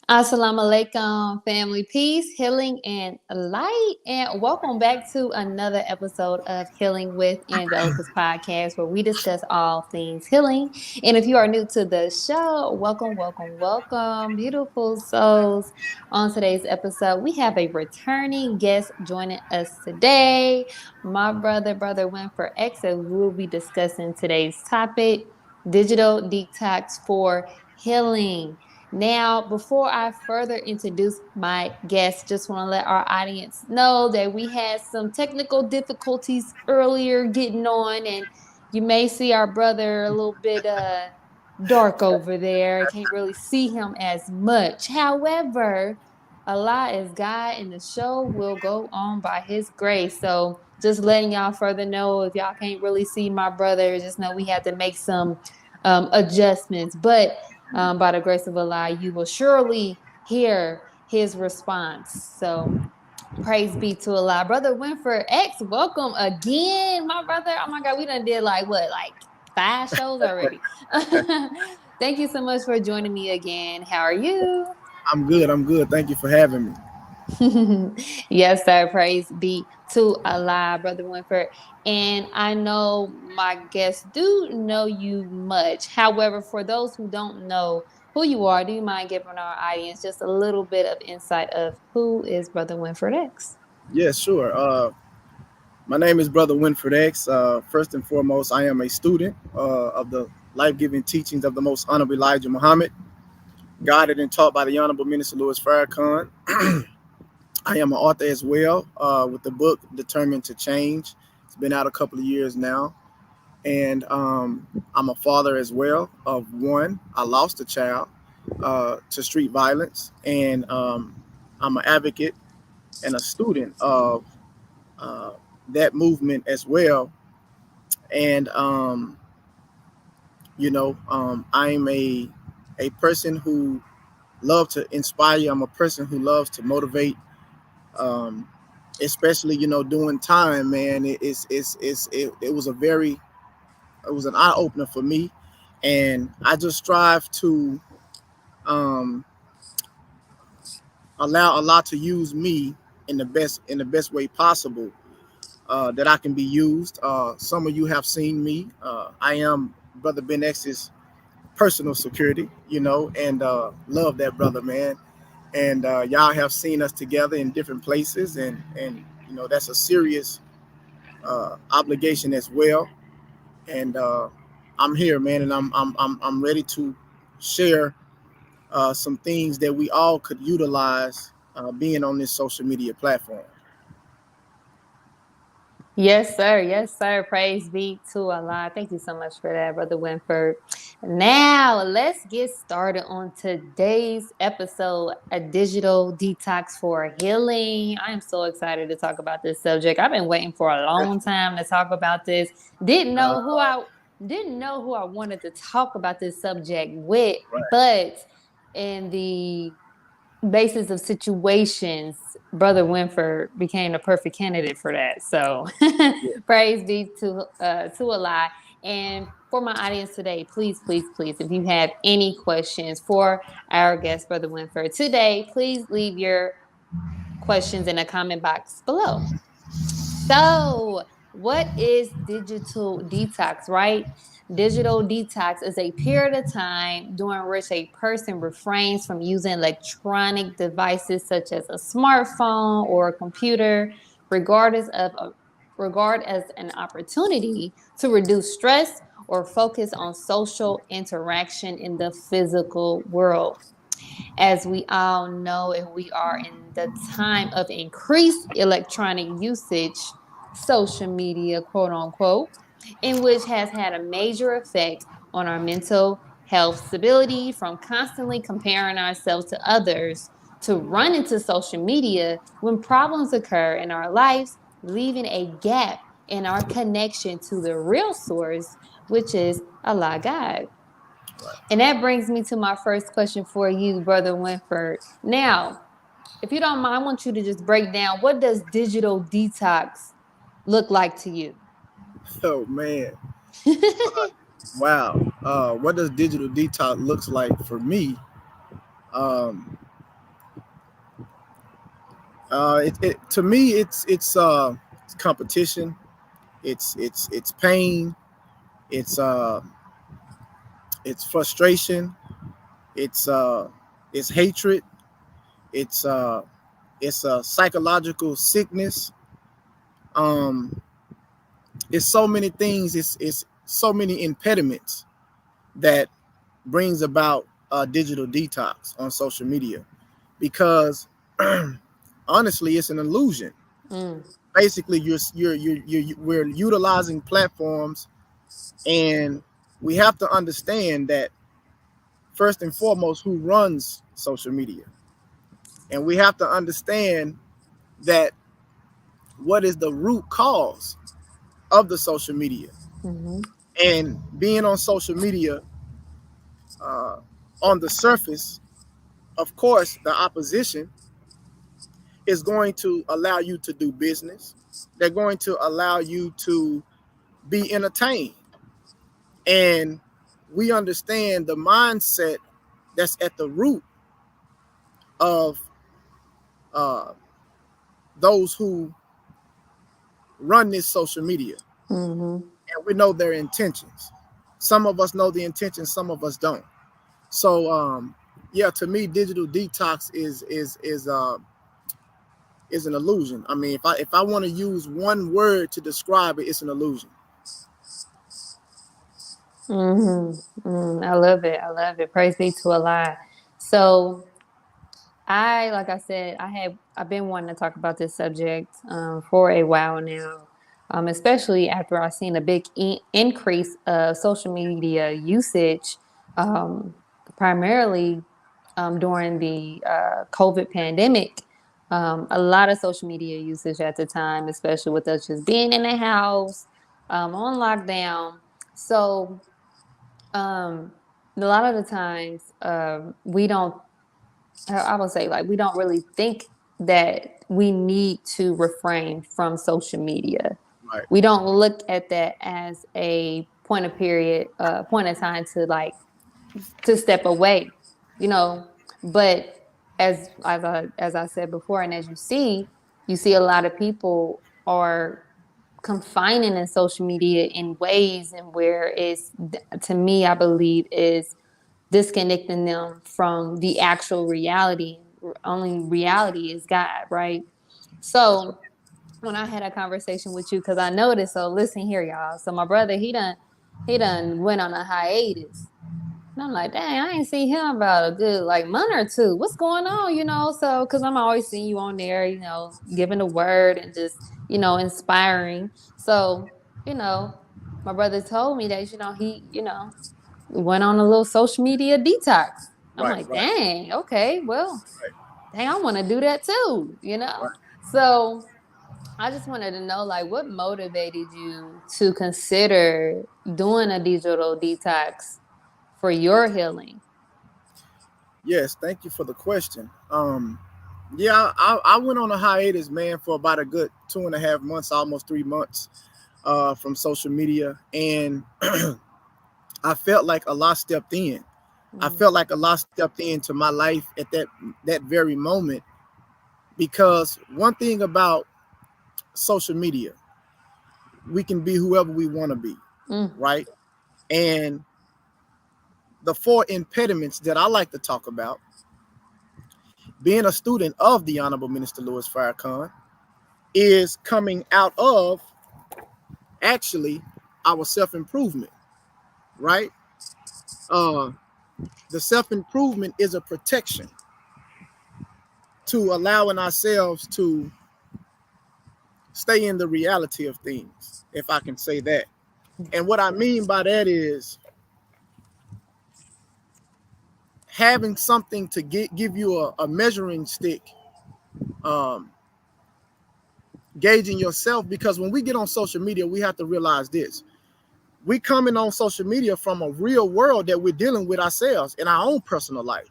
Assalamu alaikum, family, peace, healing, and light. And welcome back to another episode of Healing with Angelica's podcast, where we discuss all things healing. And if you are new to the show, welcome, welcome, welcome, beautiful souls. On today's episode, we have a returning guest joining us today, my brother Winford X, and we'll be discussing today's topic: digital detox for healing. Now, before I further introduce my guest, just want to let our audience know that we had some technical difficulties earlier getting on, and you may see our brother a little bit dark over there. Can't really see him as much. However, Allah is God, and the show will go on by His grace. So, just letting y'all further know, if y'all can't really see my brother, just know we have to make some adjustments. But by the grace of Allah, you will surely hear his response. So praise be to Allah. Brother Winford X, welcome again, my brother. Oh my God, we done did like 5 shows already. Thank you so much for joining me again. How are you? I'm good. I'm good. Thank you for having me. Yes, sir. Praise be to Allah, Brother Winford. And I know my guests do know you much. However, for those who don't know who you are, do you mind giving our audience just a little bit of insight of who is Brother Winford X? Yes, sure. My name is Brother Winford X. First and foremost, I am a student of the life-giving teachings of the Most Honorable Elijah Muhammad, guided and taught by the Honorable Minister Louis Farrakhan. I am an author as well with the book Determined to Change. It's been out a couple of years now. And I'm a father as well of one. I lost a child to street violence. And I'm an advocate and a student of uh, that movement as well. And I'm a person who loves to inspire. I'm a person who loves to motivate. Um, Especially doing time, man. It was it was an eye opener for me, and I just strive to um, allow Allah to use me in the best way possible that I can be used. Some of you have seen me. I am Brother Ben X's personal security, and love that brother, man. And y'all have seen us together in different places, and that's a serious obligation as well. And I'm here, man, and I'm ready to share some things that we all could utilize being on this social media platform. Yes, sir. Yes, sir. Praise be to Allah. Thank you so much for that, Brother Winford. Now, let's get started on today's episode, a digital detox for healing. I am so excited to talk about this subject. I've been waiting for a long time to talk about this. Didn't Uh, know who I didn't know who I wanted to talk about this subject with, right. but in the basis of situations, Brother Winford became the perfect candidate for that. So Yeah. praise be to Allah. And for my audience today, please, please, please, if you have any questions for our guest, Brother Winford, today, please leave your questions in the comment box below. So, what is digital detox, right? Digital detox is a period of time during which a person refrains from using electronic devices such as a smartphone or a computer, regardless of regard as an opportunity to reduce stress or focus on social interaction in the physical world. As we all know, and we are in the time of increased electronic usage, social media, quote unquote, in which has had a major effect on our mental health stability from constantly comparing ourselves to others to run into social media when problems occur in our lives, leaving a gap in our connection to the real source, which is Allah God. Right. And that brings me to my first question for you, Brother Winford. Now, if you don't mind, I want you to just break down, what does digital detox look like to you? Oh man, wow. What does digital detox looks like for me? Um, To me, it's competition. It's pain. It's uh, it's frustration. It's uh, it's hatred. It's uh, it's a psychological sickness. Um, it's so many things. It's so many impediments that brings about a digital detox on social media, because honestly, it's an illusion. Mm, Basically, we're utilizing platforms, and we have to understand that first and foremost, who runs social media, and we have to understand that what is the root cause of the social media. mm-hmm, And being on social media, uh, on the surface, of course, the opposition is going to allow you to do business. They're going to allow you to be entertained. And we understand the mindset that's at the root of uh, those who run this social media. mm-hmm. And we know their intentions. Some of us know the intentions, some of us don't. So yeah, to me, digital detox is an illusion. I mean, if I want to use one word to describe it, it's an illusion. Mm-hmm. I love it. I love it. Praise be to Allah. So like I said, I've been wanting to talk about this subject for a while now, especially after I've seen a big increase of social media usage, um, primarily during the COVID pandemic. A lot of social media usage at the time, especially with us just being in the house, on lockdown. So a lot of the times we don't I would say like we don't really think that we need to refrain from social media. Right, We don't look at that as a point of time to step away, you know. But as I said before, and as you see a lot of people are confining in social media in ways and where it's, to me, I believe is disconnecting them from the actual reality. Only reality is God, right? that's right. So when I had a conversation with you, because I noticed, so listen here, y'all. So my brother, he done went on a hiatus. And I'm like, dang, I ain't seen him about a good like month or two. What's going on, you know? So, because I'm always seeing you on there, you know, giving the word and just, you know, inspiring. So, you know, my brother told me that, you know, went on a little social media detox. I'm Right, like, right, dang, okay, well, right, dang, I want to do that too, you know? right. So I just wanted to know, like, what motivated you to consider doing a digital detox for your healing? Yes, thank you for the question. Yeah, I went on a hiatus, man, for about a good 2.5 months, almost 3 months, from social media, and I felt like Allah stepped in. I Mm, felt like Allah stepped into my life at that very moment, because one thing about social media, we can be whoever we want to be, mm, right? And the four impediments that I like to talk about, being a student of the Honorable Minister Louis Farrakhan, is coming out of actually our self improvement, right? Uh, the self improvement is a protection to allowing ourselves to stay in the reality of things, if I can say that. And what I mean by that is having something to give you a measuring stick, um, gauging yourself. Because when we get on social media, we have to realize this: we coming on social media from a real world that we're dealing with ourselves in our own personal life.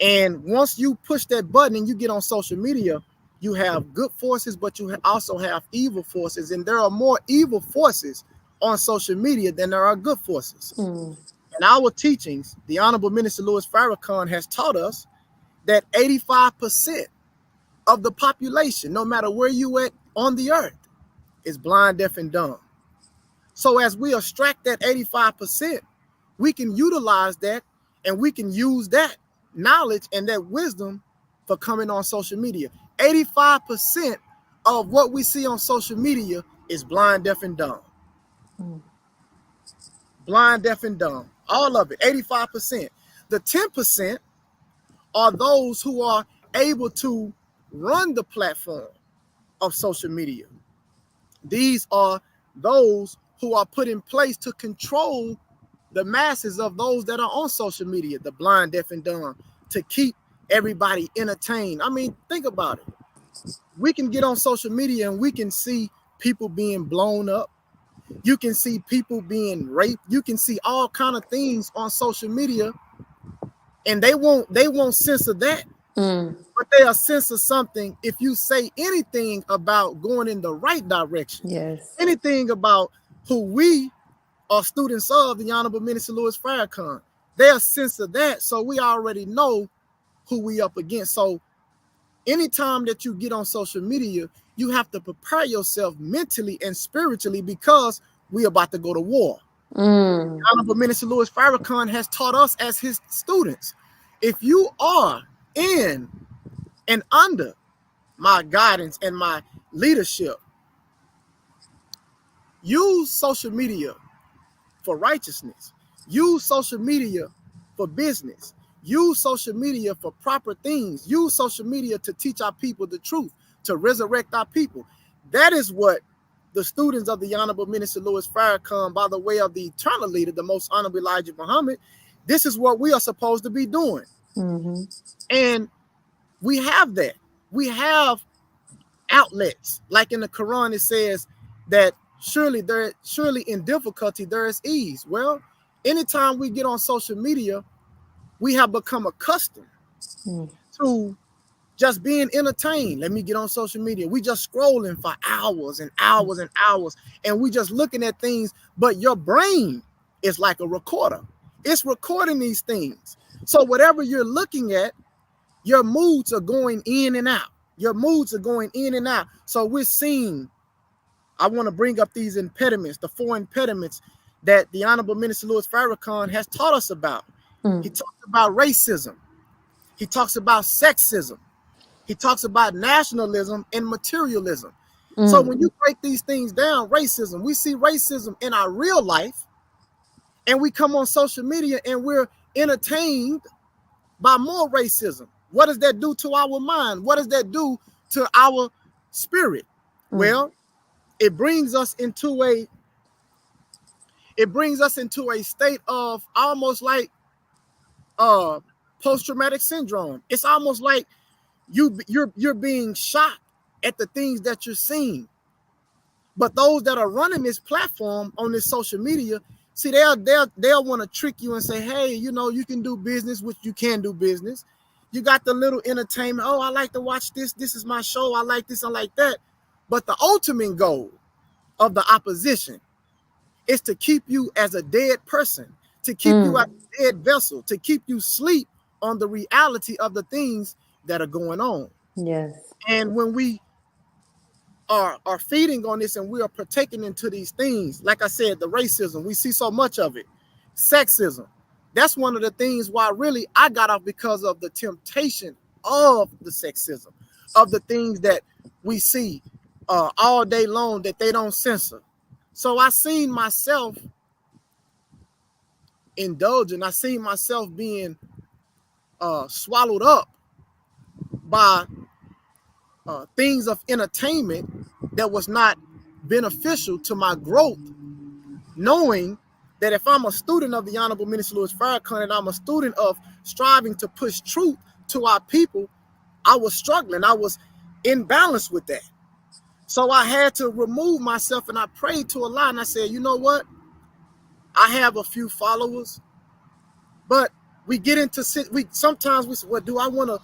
And once you push that button and you get on social media, you have good forces, but you also have evil forces. And there are more evil forces on social media than there are good forces. mm, In our teachings, the Honorable Minister Louis Farrakhan has taught us that 85% of the population, no matter where you at on the earth, is blind, deaf, and dumb. So as we extract that 85%, we can utilize that and we can use that knowledge and that wisdom for coming on social media. 85% of what we see on social media is blind, deaf, and dumb. Blind, deaf, and dumb. All of it, 85%. The 10% are those who are able to run the platform of social media. These are those who are put in place to control the masses of those that are on social media, the blind, deaf, and dumb, to keep everybody entertained. I mean, think about it. We can get on social media and we can see people being blown up. You can see people being raped. You can see all kind of things on social media, and they won't censor that. But they'll censor something if you say anything about going in the right direction. Yes. Anything about who we are students of, the Honorable Minister Louis Farrakhan. They'll censor that, so we already know who we up against. So anytime that you get on social media, you have to prepare yourself mentally and spiritually, because we're about to go to war. Honorable Minister Louis Farrakhan has taught us as his students, if you are in and under my guidance and my leadership, use social media for righteousness. Use social media for business. Use social media for proper things. Use social media to teach our people the truth, to resurrect our people. That is what the students of the Honorable Minister Louis Farrakhan, by the way of the eternal leader, the most honorable Elijah Muhammad, this is what we are supposed to be doing. And we have that. We have outlets. Like in the Quran, it says that surely in difficulty there is ease. Well, anytime we get on social media, we have become accustomed to just being entertained. Let me get on social media. We just scrolling for hours and hours and hours, and we just looking at things, but your brain is like a recorder. It's recording these things. So whatever you're looking at, your moods are going in and out. Your moods are going in and out. So we're seeing, I want to bring up these impediments, the 4 impediments that the Honorable Minister Louis Farrakhan has taught us about. He talks about racism. He talks about sexism. He talks about nationalism and materialism. So when you break these things down, racism, we see racism in our real life, and we come on social media and we're entertained by more racism. What does that do to our mind? What does that do to our spirit? Well, it brings us into a state of almost like post-traumatic syndrome. It's almost like you're being shocked at the things that you're seeing. But those that are running this platform on this social media, see, they'll want to trick you and say, hey, you know, you can do business, which you can do business. You got the little entertainment. Oh, I like to watch this. This is my show. I like this. I like that. But the ultimate goal of the opposition is to keep you as a dead person, to keep you as a dead vessel, to keep you asleep on the reality of the things that are going on. Yes. And when we are feeding on this and we are partaking into these things, like I said, the racism, we see so much of it. Sexism, that's one of the things why really I got off, because of the temptation of the sexism, of the things that we see all day long that they don't censor. So I seen myself indulging. I seen myself being swallowed up by things of entertainment that was not beneficial to my growth, knowing that if I'm a student of the Honorable Minister Louis Farrakhan and I'm a student of striving to push truth to our people, I was struggling. I was imbalanced with that. So I had to remove myself, and I prayed to Allah, and I said, you know what? I have a few followers, but we get into, sometimes we say, what do I want to,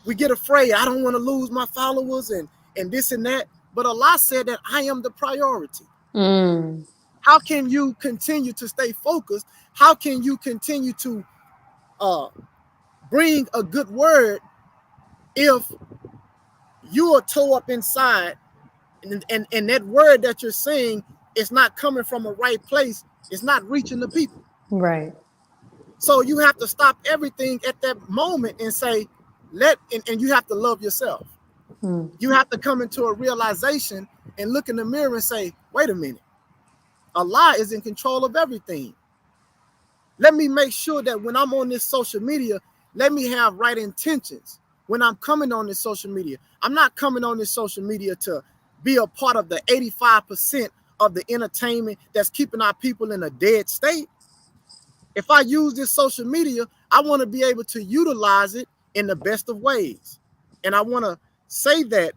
we get afraid. I don't want to lose my followers and this and that. But Allah said that I am the priority. How can you continue to stay focused? How can you continue to bring a good word if you are toe up inside, and that word that you're saying is not coming from a right place. It's not reaching the people. Right. So you have to stop everything at that moment and say, and you have to love yourself. You have to come into a realization and look in the mirror and say, wait a minute, Allah is in control of everything. Let me make sure that when I'm on this social media, let me have right intentions. When I'm coming on this social media, I'm not coming on this social media to be a part of the 85% of the entertainment that's keeping our people in a dead state. If I use this social media, I want to be able to utilize it in the best of ways. And I want to say that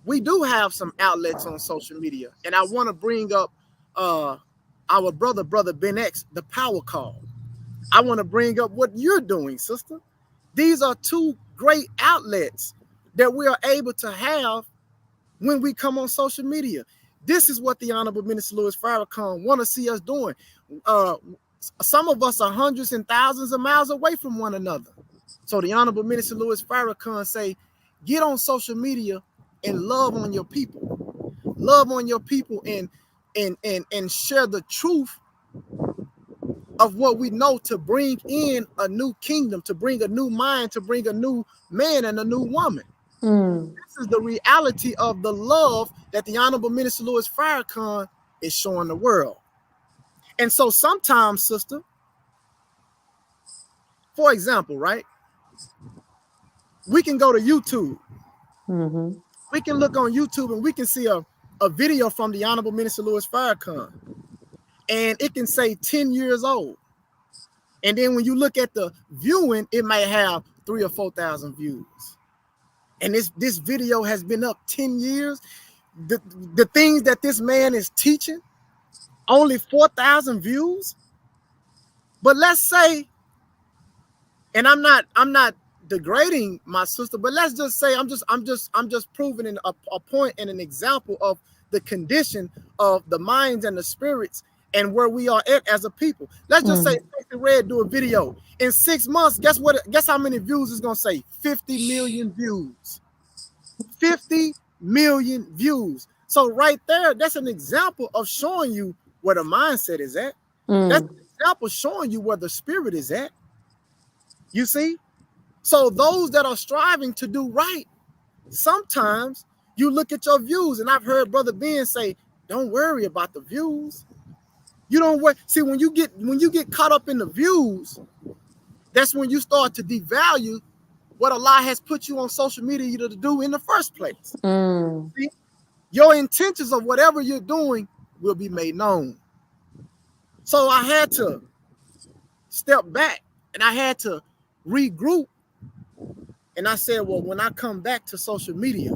we do have some outlets on social media. And I want to bring up our brother Ben X, the power call. I want to bring up what you're doing, sister. These are two great outlets that we are able to have when we come on social media. This is what the Honorable Minister Louis Farrakhan want to see us doing. Some of us are hundreds and thousands of miles away from one another. So the Honorable Minister Louis Farrakhan say, get on social media and love on your people. Love on your people and share the truth of what we know, to bring in a new kingdom, to bring a new mind, to bring a new man and a new woman. This is the reality of the love that the Honorable Minister Louis Farrakhan is showing the world. And so sometimes, sister, for example, right, we can go to YouTube. We can look on YouTube and we can see a video from the Honorable Minister Louis Farrakhan, and it can say 10 years old. And then when you look at the viewing, it might have 3,000 or 4,000 views. And this video has been up 10 years. The things that this man is teaching, only 4,000 views. But let's say, and I'm not degrading my sister, but let's just say I'm just proving a point and an example of the condition of the minds and the spirits and where we are at as a people. Let's just say Stacey Red do a video in 6 months. Guess how many views it's gonna say? 50 million views. 50 million views. So right there, that's an example of showing you where the mindset is at. That's an example showing you where the spirit is at. You see? So those that are striving to do right, sometimes you look at your views, and I've heard Brother Ben say, don't worry about the views. You don't worry. See, when you get caught up in the views, that's when you start to devalue what Allah has put you on social media to do in the first place. See? Your intentions of whatever you're doing will be made known. So I had to step back and I had to regroup. And I said, well, when I come back to social media,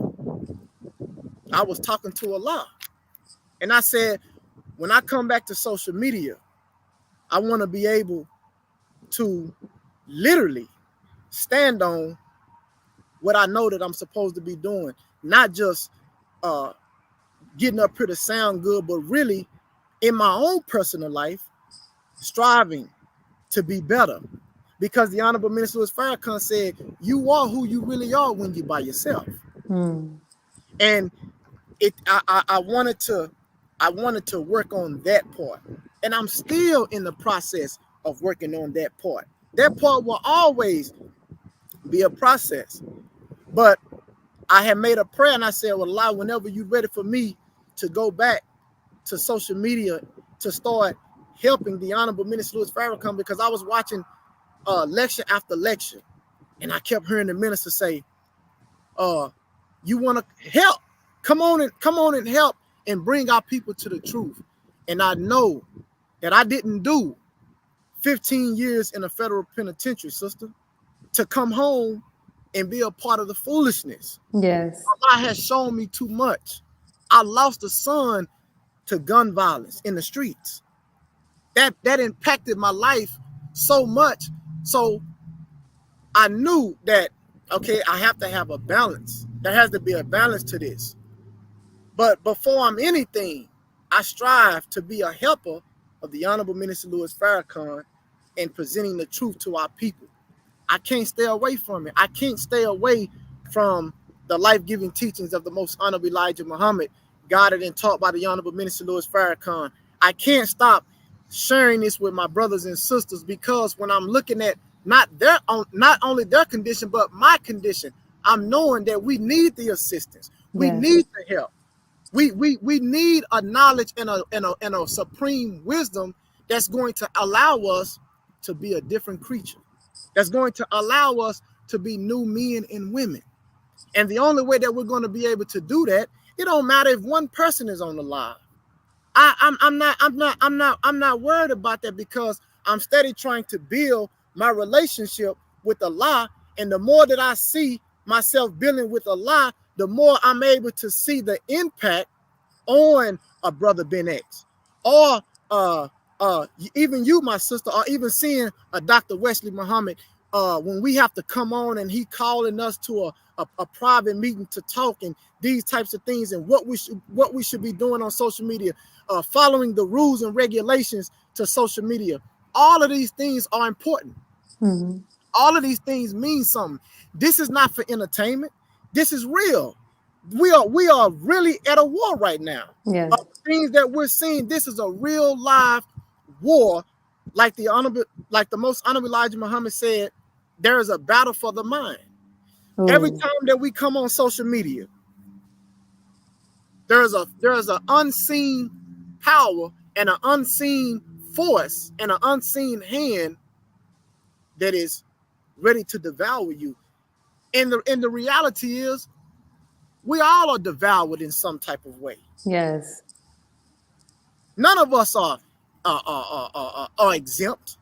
I was talking to Allah. And I said, when I come back to social media, I want to be able to literally stand on what I know that I'm supposed to be doing, not just getting up here to sound good, but really in my own personal life, striving to be better. Because the Honorable Minister Louis Farrakhan said, you are who you really are when you're by yourself. And I wanted to work on that part. And I'm still in the process of working on that part. That part will always be a process. But I had made a prayer and I said, well, Allah, whenever you're ready for me to go back to social media to start helping the Honorable Minister Louis Farrakhan, because I was watching lecture after lecture, and I kept hearing the minister say, you want to help? Come on and help and bring our people to the truth. And I know that I didn't do 15 years in a federal penitentiary, sister, to come home and be a part of the foolishness. Yes. Allah has shown me too much. I lost a son to gun violence in the streets. That impacted my life so much. So I knew that, okay, I have to have a balance. There has to be a balance to this. But before I'm anything, I strive to be a helper of the Honorable Minister Louis Farrakhan in presenting the truth to our people. I can't stay away from it. I can't stay away from the life-giving teachings of the most honorable Elijah Muhammad, guided and taught by the Honorable Minister Louis Farrakhan. I can't stop sharing this with my brothers and sisters, because when I'm looking at not only their condition, but my condition, I'm knowing that we need the assistance. We need the help. We need a knowledge and a supreme wisdom that's going to allow us to be a different creature. That's going to allow us to be new men and women. And the only way that we're going to be able to do that, it don't matter if one person is on the live. I'm not worried about that, because I'm steady trying to build my relationship with Allah. And the more that I see myself building with Allah, the more I'm able to see the impact on a brother Ben X, or even you, my sister, or even seeing a Dr. Wesley Muhammad, when we have to come on and he calling us to a private meeting to talk and these types of things, and what we should be doing on social media, following the rules and regulations to social media. All of these things are important. Mm-hmm. All of these things mean something. This is not for entertainment. This is real. We are really at a war right now. Yeah. Things that we're seeing, this is a real live war. Like the most honorable Elijah Muhammad said, there is a battle for the mind. Ooh. Every time that we come on social media, there is an unseen power and an unseen force and an unseen hand that is ready to devour you. And the reality is, we all are devoured in some type of way. Yes. None of us are exempt.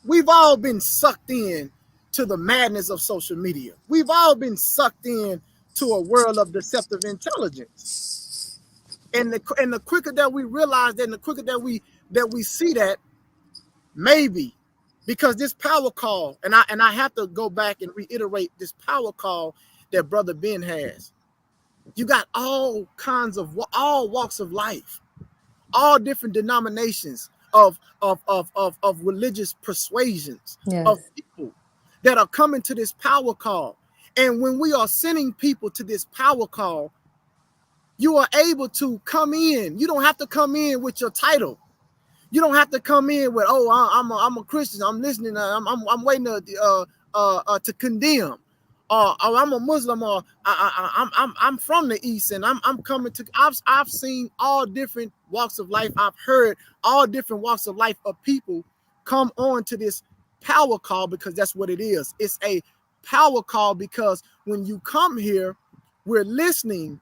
We've all been sucked in to the madness of social media. We've all been sucked in to a world of deceptive intelligence. And the quicker that we realize that, and the quicker that we see that, maybe, because this power call, and I have to go back and reiterate this power call that Brother Ben has. You got all kinds of all walks of life, all different denominations of religious persuasions, yes, of people that are coming to this power call. And when we are sending people to this power call, you are able to come in. You don't have to come in with your title. You don't have to come in with, oh, I'm a Christian. I'm listening. I'm waiting to condemn. Or I'm a Muslim, or I'm from the East, and I'm coming to. I've seen all different walks of life. I've heard all different walks of life of people come on to this power call, because that's what it is. It's a power call, because when you come here, we're listening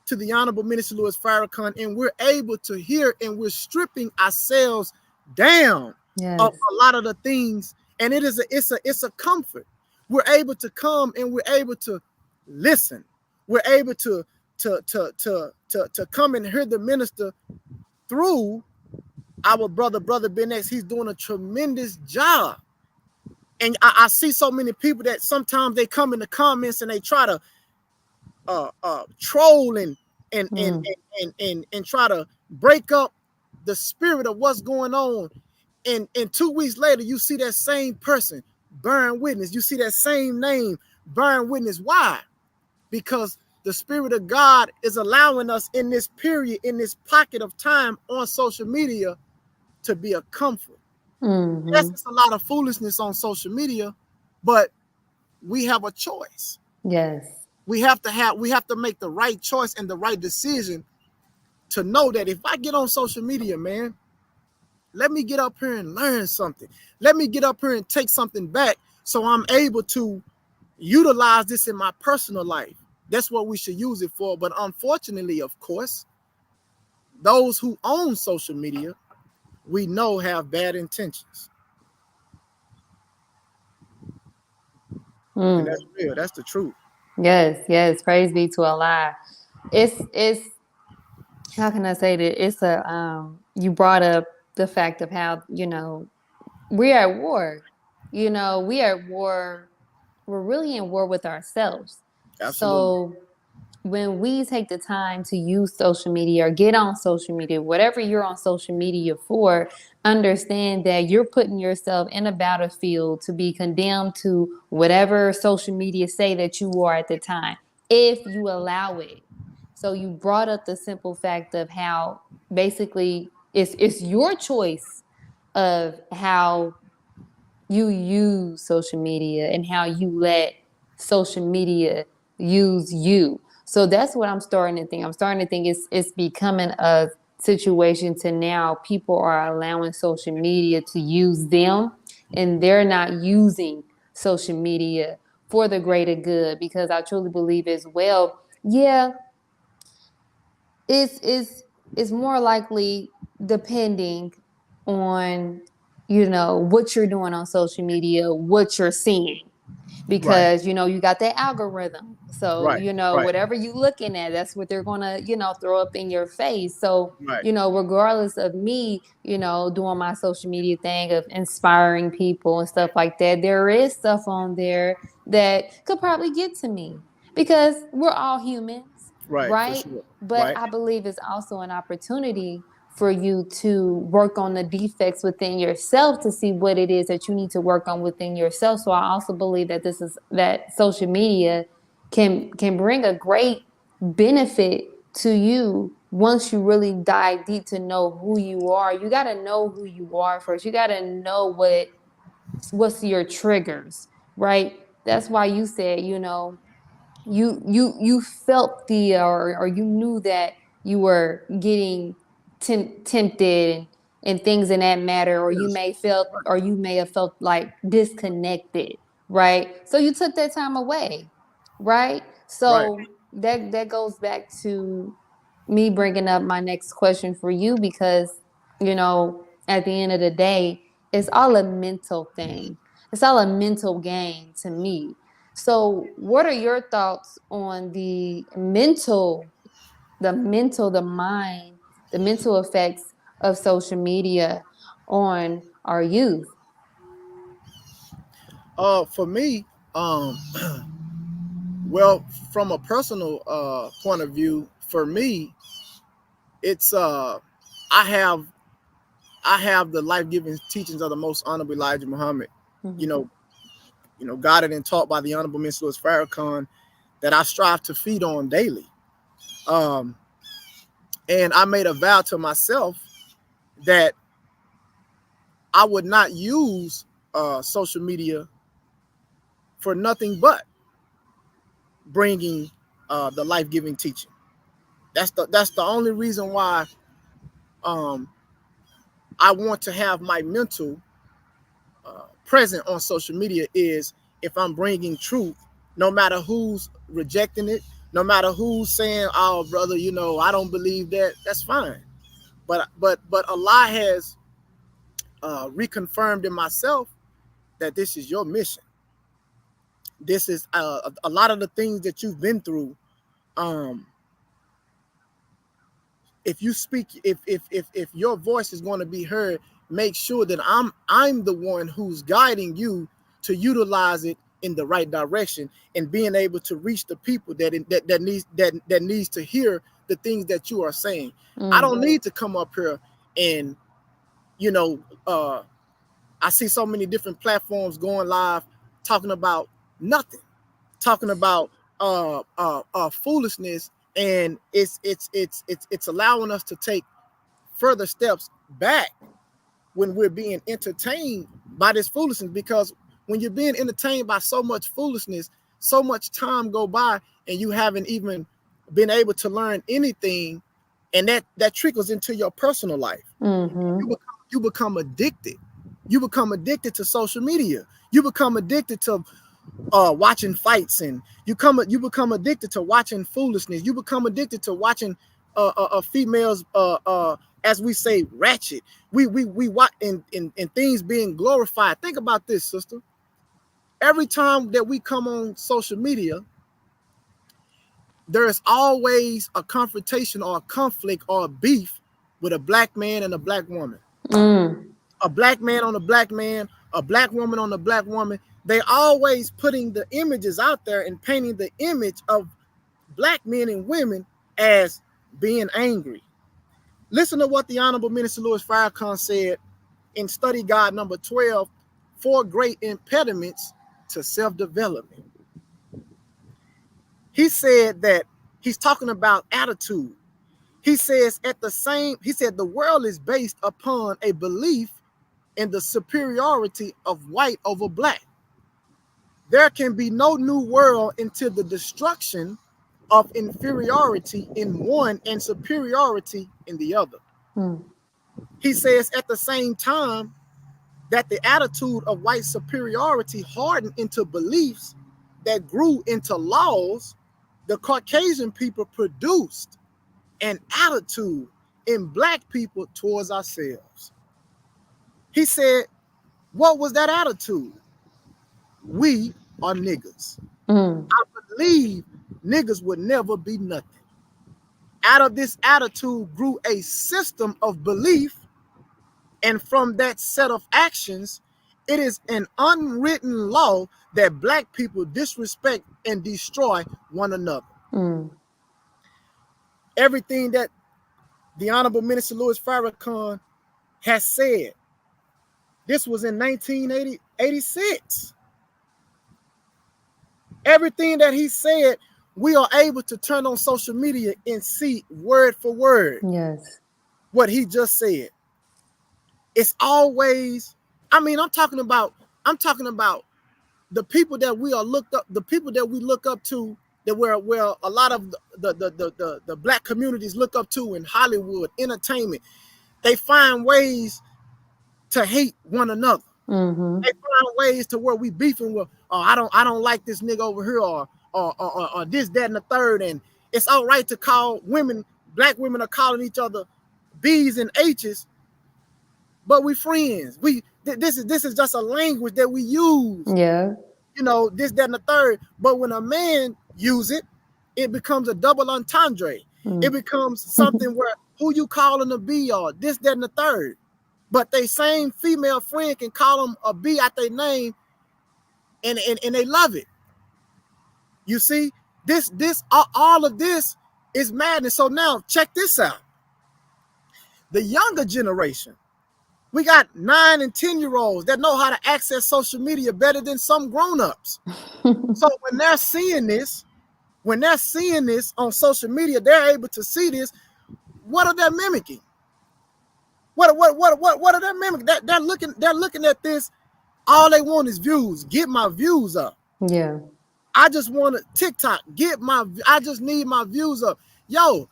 to the Honorable Minister Louis Farrakhan, and we're able to hear, and we're stripping ourselves down, yes, of a lot of the things, and it's a comfort. We're able to come and we're able to listen. We're able to come and hear the minister through our brother Ben X. He's doing a tremendous job. And I see so many people that sometimes they come in the comments and they try to troll and try to break up the spirit of what's going on. And 2 weeks later, you see that same person bearing witness. You see that same name bearing witness. Why? Because the Spirit of God is allowing us in this period, in this pocket of time on social media, to be a comfort. Mm-hmm. Yes, it's a lot of foolishness on social media, but we have a choice. Yes. We have to make the right choice and the right decision to know that if I get on social media, man, let me get up here and learn something. Let me get up here and take something back, so I'm able to utilize this in my personal life. That's what we should use it for. But unfortunately, of course, those who own social media, we know, have bad intentions. And that's real. That's the truth. Yes. Praise be to Allah. It's how can I say that? It's you brought up the fact of how, we're at war. We are at war. We're really in war with ourselves. Absolutely. So when we take the time to use social media or get on social media, whatever you're on social media for, understand that you're putting yourself in a battlefield to be condemned to whatever social media say that you are at the time. if you allow it. So you brought up the simple fact of how basically it's your choice of how you use social media and how you let social media use you. So that's what I'm starting to think. I'm starting to think it's becoming a situation to now people are allowing social media to use them and they're not using social media for the greater good, because I truly believe as well, yeah, it's more likely depending on what you're doing on social media, what you're seeing, Right. because you got that algorithm. So Right. Right. whatever you looking at, that's what they're gonna throw up in your face. So Right. regardless of me doing my social media thing of inspiring people and stuff like that, there is stuff on there that could probably get to me, because we're all humans, Right. For right? sure. But Right. I believe it's also an opportunity for you to work on the defects within yourself to see what it is that you need to work on within yourself. So I also believe that that social media can bring a great benefit to you once you really dive deep to know who you are. You got to know who you are first. You got to know what's your triggers, right? That's why you said, you felt the or you knew that you were getting tempted and things in that matter, or Yes. you may have felt like disconnected, right? So you took that time away, right? Right. So that goes back to me bringing up my next question for you, because at the end of the day, it's all a mental thing. It's all a mental game to me. So, what are your thoughts on the mind, the mental effects of social media on our youth? For me, um, well, from a personal point of view, for me, it's I have I have the life giving teachings of the most honorable Elijah Muhammad. You Mm-hmm. know, guided and taught by the honorable Mr. Farrakhan, that I strive to feed on daily. Um, and I made a vow to myself that I would not use social media for nothing but bringing the life giving teaching. That's the only reason why um, I want to have my mental present on social media, is if I'm bringing truth, no matter who's rejecting it, no matter who's saying, "Oh, brother, I don't believe that." That's fine. But Allah has reconfirmed in myself that this is your mission. This is a lot of the things that you've been through. Um, if you speak, if your voice is going to be heard, make sure that I'm the one who's guiding you to utilize it in the right direction, and being able to reach the people that needs to hear the things that you are saying. I Mm. don't need to come up here and you know uh I see so many different platforms going live talking about nothing, talking about foolishness, and it's allowing us to take further steps back when we're being entertained by this foolishness. Because when you're being entertained by so much foolishness, so much time go by and you haven't even been able to learn anything, and that trickles into your personal life. Mm-hmm. You become addicted. You become addicted to social media. You become addicted to watching fights, and you become addicted to watching foolishness. You become addicted to watching females, as we say, ratchet. We watch in things being glorified. Think about this, sister. Every time that we come on social media, there is always a confrontation or a conflict or a beef with a black man and a black woman. Mm. A black man on a black man, a black woman on a black woman. They always putting the images out there and painting the image of black men and women as being angry. Listen to what the Honorable Minister Louis Farrakhan said in study guide number 12, Four Great Impediments to Self-Development. he said that he's talking about attitude. He says he said the world is based upon a belief in the superiority of white over black. There can be no new world until the destruction of inferiority in one and superiority in the other. He says at the same time that the attitude of white superiority hardened into beliefs that grew into laws. The Caucasian people produced an attitude in black people towards ourselves. He said, what was that attitude? We are niggas. I believe niggas would never be nothing. Out of this attitude grew a system of belief, and from that set of actions, it is an unwritten law that black people disrespect and destroy one another. Everything that the Honorable Minister Louis Farrakhan has said, this was in 1986. Everything that he said, we are able to turn on social media and see word for word what he just said. It's always, I'm talking about the people that we are looked up, the people that we look up to, that where a lot of the black communities look up to in Hollywood, entertainment. They find ways to hate one another. They find ways to where we beefing with, oh, I don't like this nigga over here, or this, that, and the third. And it's all right to call women, black women are calling each other B's and H's, but we friends. This is just a language that we use. Yeah. You know, this, that, and the third. But when a man use it, it becomes a double entendre. It becomes something where who you calling a B, or this, that, and the third. But they same female friend can call them a B out their name, and they love it. You see, all of this is madness. So now check this out. The younger generation, we got 9 and 10-year-olds that know how to access social media better than some grown-ups. So when they're seeing this on social media, they're able to see this. What are they mimicking? What are they mimicking? They're looking at this. All they want is views. Get my views up. Yeah. I just want to TikTok. I just need my views up. Yo,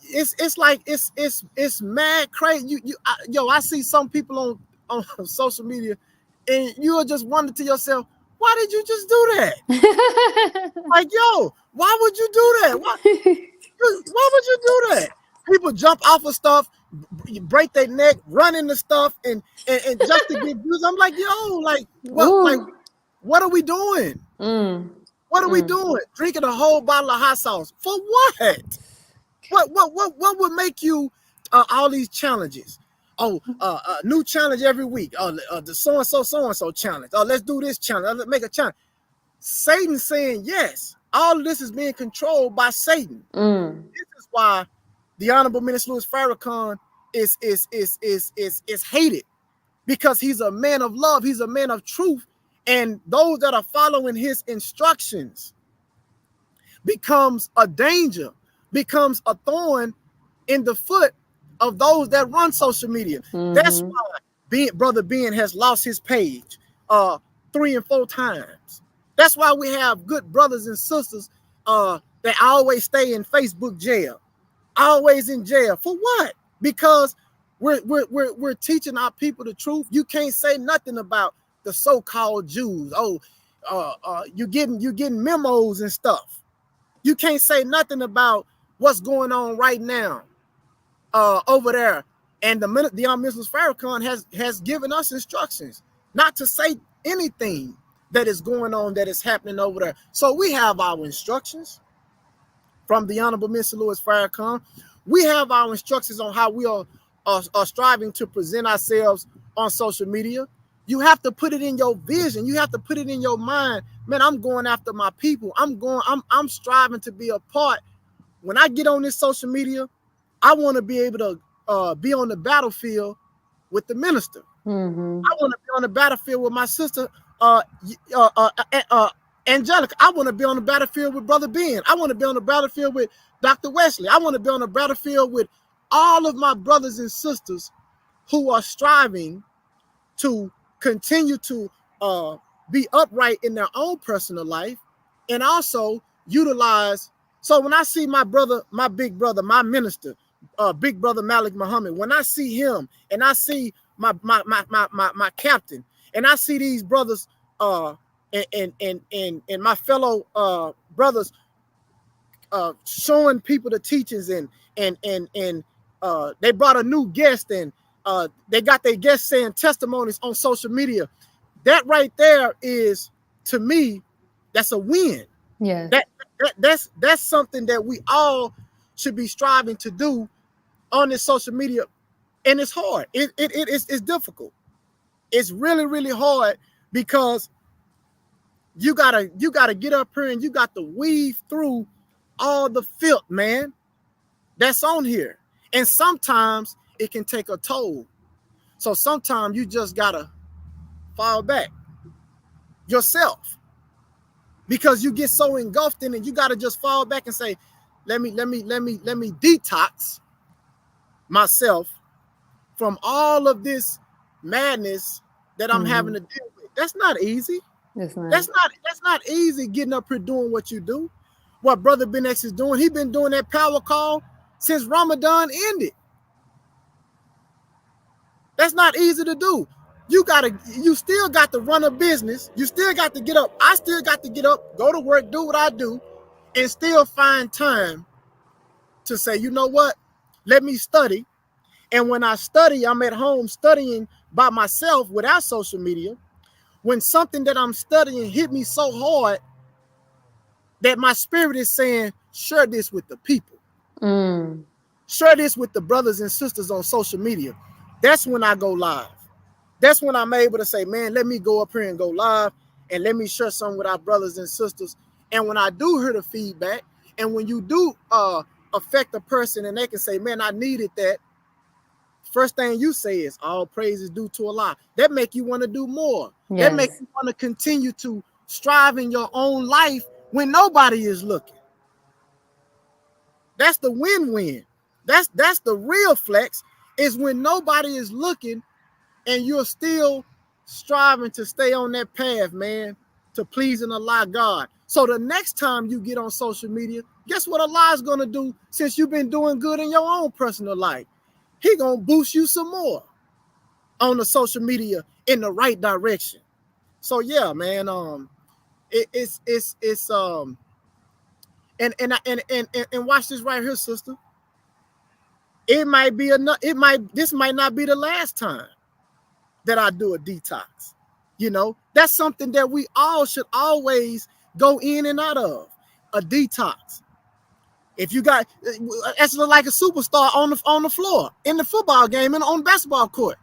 it's like it's mad crazy. I see some people on social media, and you will just wonder to yourself, why did you just do that? Like, yo, why would you do that? Why would you do that? People jump off of stuff, break their neck, run into stuff, and just to get views. I'm like, yo, like what are we doing? What are we doing? Drinking a whole bottle of hot sauce for what? What would make you all these challenges? Oh, new challenge every week. Oh, the so and so challenge. Oh, let's do this challenge. Let's make a challenge. Satan saying yes. All of this is being controlled by Satan. This is why the Honorable Minister Louis Farrakhan is hated, because he's a man of love. He's a man of truth, and those that are following his instructions becomes a danger, becomes a thorn in the foot of those that run social media. That's why Brother Ben has lost his page 3 and 4 times. That's why we have good brothers and sisters that always stay in Facebook jail, always in jail. For what? Because we're teaching our people the truth. You can't say nothing about the so-called Jews. Oh, you getting memos and stuff. You can't say nothing about what's going on right now over there. And the Mrs. Farrakhan has given us instructions not to say anything that is going on, that is happening over there. So we have our instructions from the Honorable Mr. Louis Farrakhan. We have our instructions on how we are striving to present ourselves on social media. You have to put it in your vision. You have to put it in your mind. Man, I'm going after my people. I'm striving to be a part. When I get on this social media, I want to be able to be on the battlefield with the minister. I want to be on the battlefield with my sister, Angelica, I want to be on the battlefield with Brother Ben. I want to be on the battlefield with Dr. Wesley. I want to be on the battlefield with all of my brothers and sisters who are striving to continue to be upright in their own personal life and also utilize. So when I see my brother, my big brother, my minister, big brother Malik Muhammad, when I see him and I see my captain and I see these brothers and my fellow brothers showing people the teachings and they brought a new guest and they got their guests saying testimonies on social media. That right there is, to me, that's a win. Yeah. That's something that we all should be striving to do on this social media, and it's hard. It's difficult. It's really, really hard because you gotta get up here and you got to weave through all the filth, man, that's on here. And sometimes it can take a toll. So sometimes you just gotta fall back yourself because you get so engulfed in it. You gotta just fall back and say, let me detox myself from all of this madness that I'm having to deal with. That's not easy. That's not easy getting up here doing what you do. What Brother Ben X is doing, he's been doing that power call since Ramadan ended. That's not easy to do. You still got to run a business. You still got to get up. I still got to get up, go to work, do what I do, and still find time to say, you know what? Let me study. And when I study, I'm at home studying by myself without social media. When something that I'm studying hit me so hard that my spirit is saying, share this with the people. Share this with the brothers and sisters on social media. That's when I go live. That's when I'm able to say, man, let me go up here and go live and let me share some with our brothers and sisters. And when I do hear the feedback, and when you do affect a person and they can say, man, I needed that, first thing you say is all praise is due to Allah. That make you want to do more. Yes. That make you want to continue to strive in your own life when nobody is looking. That's the win-win. That's the real flex, is when nobody is looking and you're still striving to stay on that path, man, to pleasing Allah God. So the next time you get on social media, guess what Allah is going to do since you've been doing good in your own personal life? He going to boost you some more on the social media in the right direction. So yeah, man, it's and watch this right here, sister. It might be enough. This might not be the last time that I do a detox. You know, that's something that we all should always go in and out of, a detox. If you got, that's like a superstar on the floor in the football game and on the basketball court.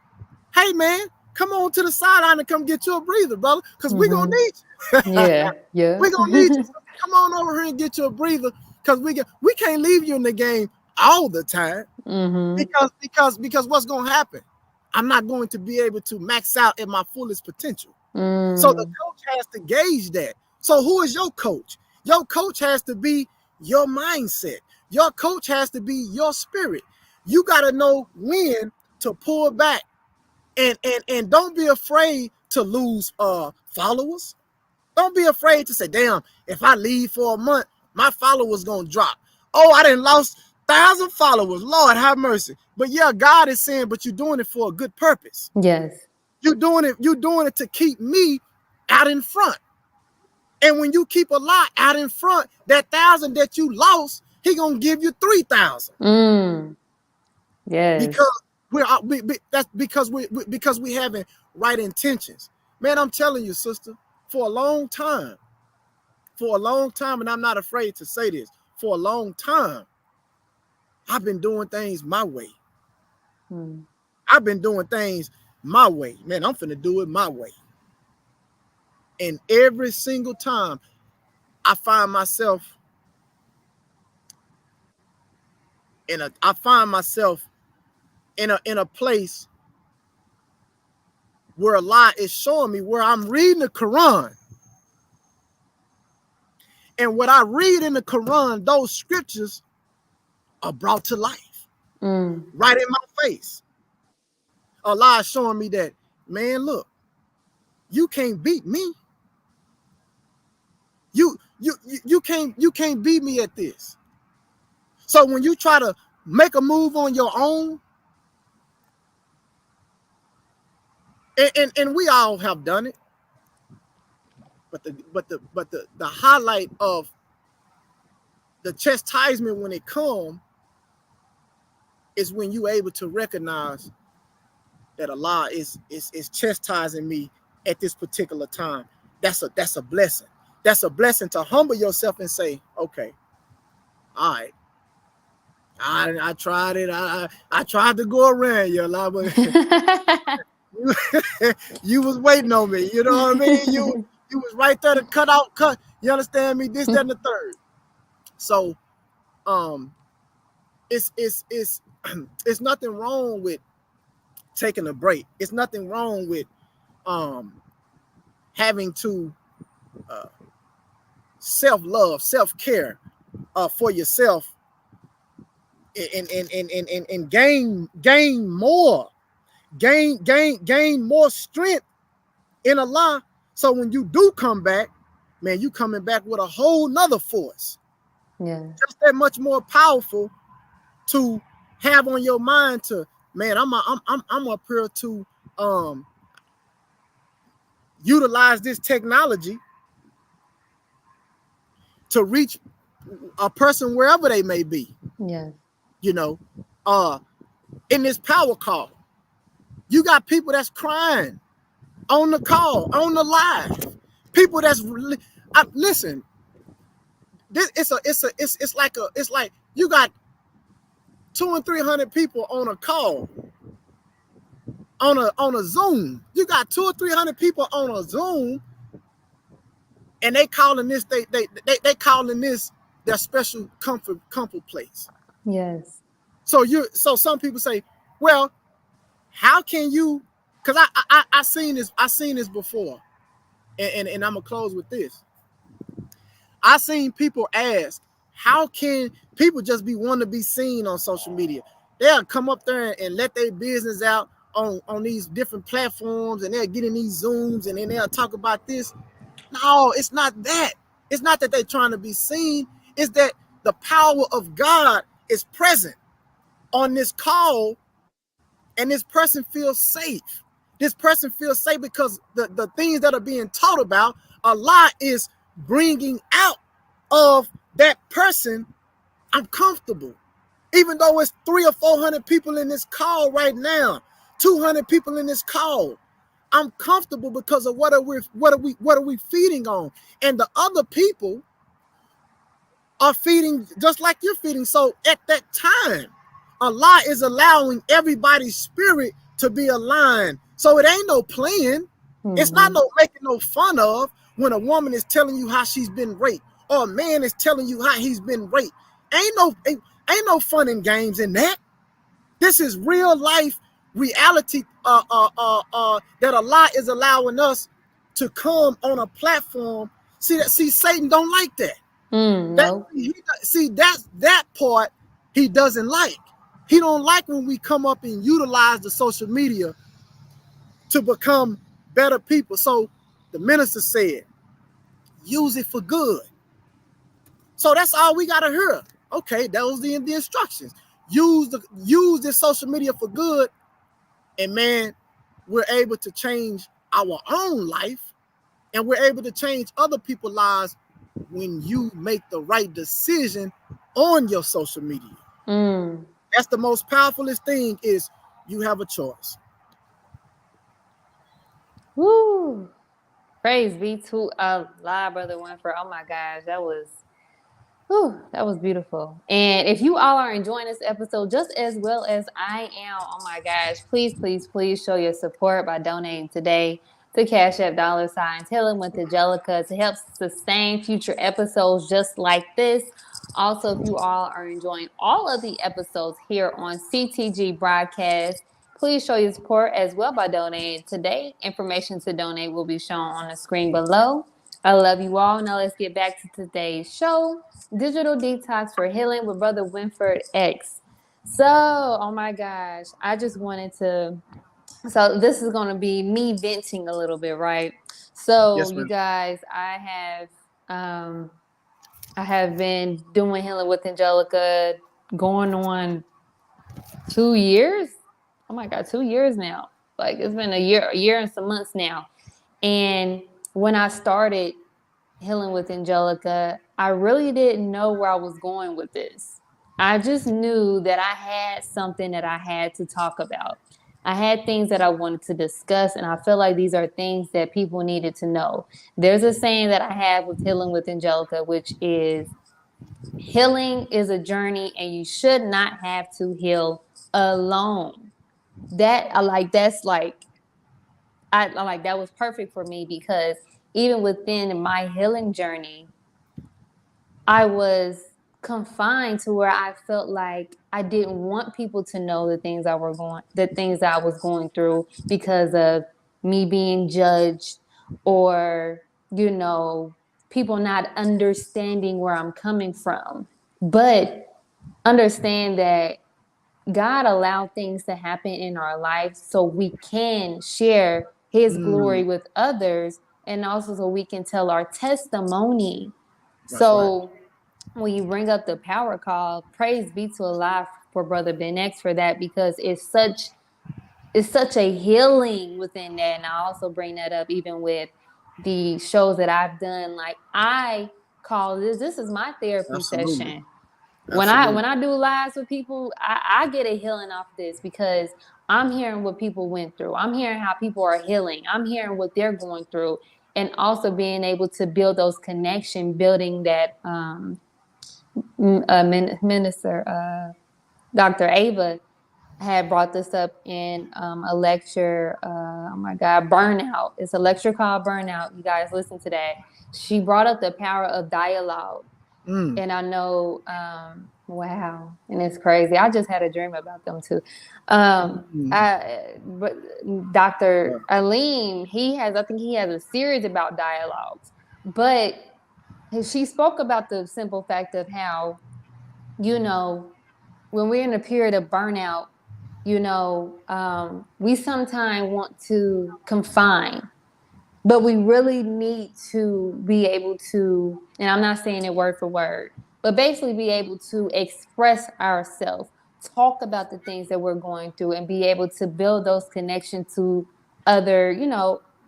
Hey man, come on to the sideline and come get you a breather, brother, because we're gonna need you. Yeah. We're gonna need you. Come on over here and get you a breather, because we can't leave you in the game all the time. Because what's gonna happen? I'm not going to be able to max out at my fullest potential. So the coach has to gauge that. So who is your coach? Your coach has to be your mindset. Your coach has to be your spirit. You got to know when to pull back, and don't be afraid to lose followers. Don't be afraid to say, damn, if I leave for a month, my followers gonna drop. Oh, I done lost 1,000 followers. Lord have mercy. But yeah, God is saying, but you're doing it for a good purpose. Yes. You're doing it to keep me out in front. And when you keep a lot out in front, that 1,000 that you lost, he gonna give you 3,000. Yes. Because we having right intentions. Man, I'm telling you, sister, for a long time, and I'm not afraid to say this, for a long time, I've been doing things my way. I've been doing things my way. Man, I'm finna do it my way. And every single time I find myself in a place where Allah is showing me, where I'm reading the Quran And what I read in the Quran, those scriptures are brought to life right in my face. Allah is showing me that, man, look, you can't beat me. You can't beat me at this. So when you try to make a move on your own, and we all have done it, but the highlight of the chastisement when it comes is when you're able to recognize that Allah is chastising me at this particular time. That's a blessing. That's a blessing to humble yourself and say, okay, all right, I tried it. I tried to go around you, Allah, but you was waiting on me. You know what I mean? You was right there to cut. You understand me? This, that, and the third. So, it's it's nothing wrong with taking a break. It's nothing wrong with having to self-love, self-care for yourself and gain more strength in Allah. So when you do come back, man, you coming back with a whole nother force. Yeah. Just that much more powerful to have on your mind to, man, I'm up here to utilize this technology to reach a person wherever they may be. Yeah. You know, in this power call, you got people that's crying on the call, on the live. People that's listen. This it's like you got 200 and 300 people on a call, on a Zoom. You got 200 or 300 people on a Zoom, and they calling this they calling this their special comfort place. Yes. So some people say, well, how can you? Because I seen this before, and I'm gonna close with this. I seen people ask, how can people just be wanting to be seen on social media? They'll come up there and let their business out on these different platforms, and they'll get in these Zooms, and then they'll talk about this. No, it's not that. It's not that they're trying to be seen. It's that the power of God is present on this call, and this person feels safe. This person feels safe because the things that are being taught about, Allah is bringing out of that person. I'm comfortable. Even though it's 300 or 400 people in this call right now, 200 people in this call, I'm comfortable because of what are we feeding on? And the other people are feeding just like you're feeding. So at that time, Allah is allowing everybody's spirit to be aligned. So it ain't no playing. It's not no making no fun of when a woman is telling you how she's been raped, or a man is telling you how he's been raped. Ain't no fun and games in that. This is real life reality that Allah is allowing us to come on a platform. See, Satan don't like that. No. That part he doesn't like. He don't like when we come up and utilize the social media to become better people. So the minister said, use it for good. So that's all we gotta hear. Okay, those are the instructions. Use this social media for good, and man, we're able to change our own life, and we're able to change other people's lives when you make the right decision on your social media. That's the most powerfulest thing, is you have a choice. Woo! Praise be to Allah, Brother Winford. Oh my gosh, that was beautiful. And if you all are enjoying this episode just as well as I am, oh my gosh, please, please, please show your support by donating today to Cash App $ Healing with Angelica to help sustain future episodes just like this. Also, if you all are enjoying all of the episodes here on CTG Broadcast, please show your support as well by donating today. Information to donate will be shown on the screen below. I love you all. Now let's get back to today's show. Digital Detox for Healing with Brother Winford X. So, oh my gosh, I just wanted to. So this is going to be me venting a little bit, right? So Yes, you ma'am. guys, I have been doing Healing with Angelica going on 2 years. Oh my God, 2 years now. Like it's been a year and some months now. And when I started Healing with Angelica, I really didn't know where I was going with this. I just knew that I had something that I had to talk about. I had things that I wanted to discuss, and I feel like these are things that people needed to know. There's a saying that I have with Healing with Angelica, which is healing is a journey, and you should not have to heal alone. That's like I like that was perfect for me because even within my healing journey, I was confined to where I felt like I didn't want people to know the things that I was going through because of me being judged or, you know, people not understanding where I'm coming from. But understand that God allowed things to happen in our life so we can share his glory Mm, with others and also so we can tell our testimony. that's right. So when you bring up the power call, praise be to Allah for Brother Ben X for that because it's such a healing within that. And I also bring that up even with the shows that I've done. Like I call this is my therapy Absolutely. session. When Absolutely. I do lives with people, I get a healing off this because I'm hearing what people went through. I'm hearing how people are healing. I'm hearing what they're going through, and also being able to build those connections, building that minister, Dr. Ava had brought this up in a lecture. Oh my God, Burnout. It's a lecture called Burnout. You guys listen to that. She brought up the power of dialogue. Mm, And I know, wow, and it's crazy. I just had a dream about them too. mm, But Dr. yeah. Aline, I think he has a series about dialogues. But she spoke about the simple fact of how, you know, when we're in a period of burnout, we sometimes want to confine, but we really need to be able to, and I'm not saying it word for word, but basically be able to express ourselves, talk about the things that we're going through, and be able to build those connections to other,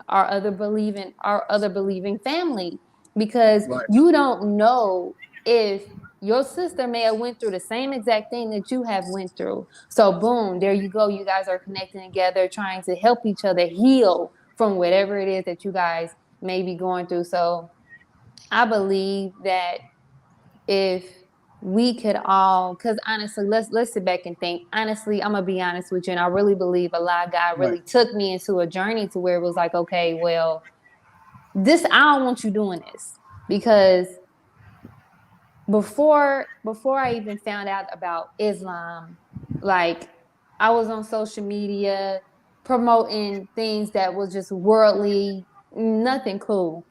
our other believing family, because Right. you don't know if your sister may have went through the same exact thing that you have went through. So boom, there you go. You guys are connecting together, trying to help each other heal from whatever it is that you guys may be going through. So I believe that if we could all, because honestly, let's sit back and think. Honestly, I'm gonna be honest with you, and I really believe a lot of God Right. really took me into a journey to where it was like, okay, well, I don't want you doing this because before I even found out about Islam, like I was on social media promoting things that was just worldly, nothing cool.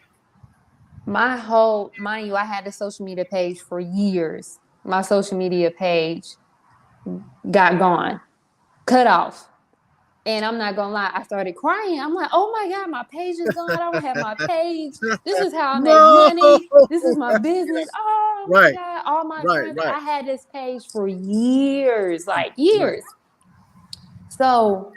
Mind you, I had a social media page for years. My social media page got gone, cut off. And I'm not gonna lie, I started crying. I'm like, oh my God, my page is gone. I don't have my page. This is how I make No. money. This is my business. Oh my Right. God. All my Right. friends. Right. I had this page for years, like Right. years. So,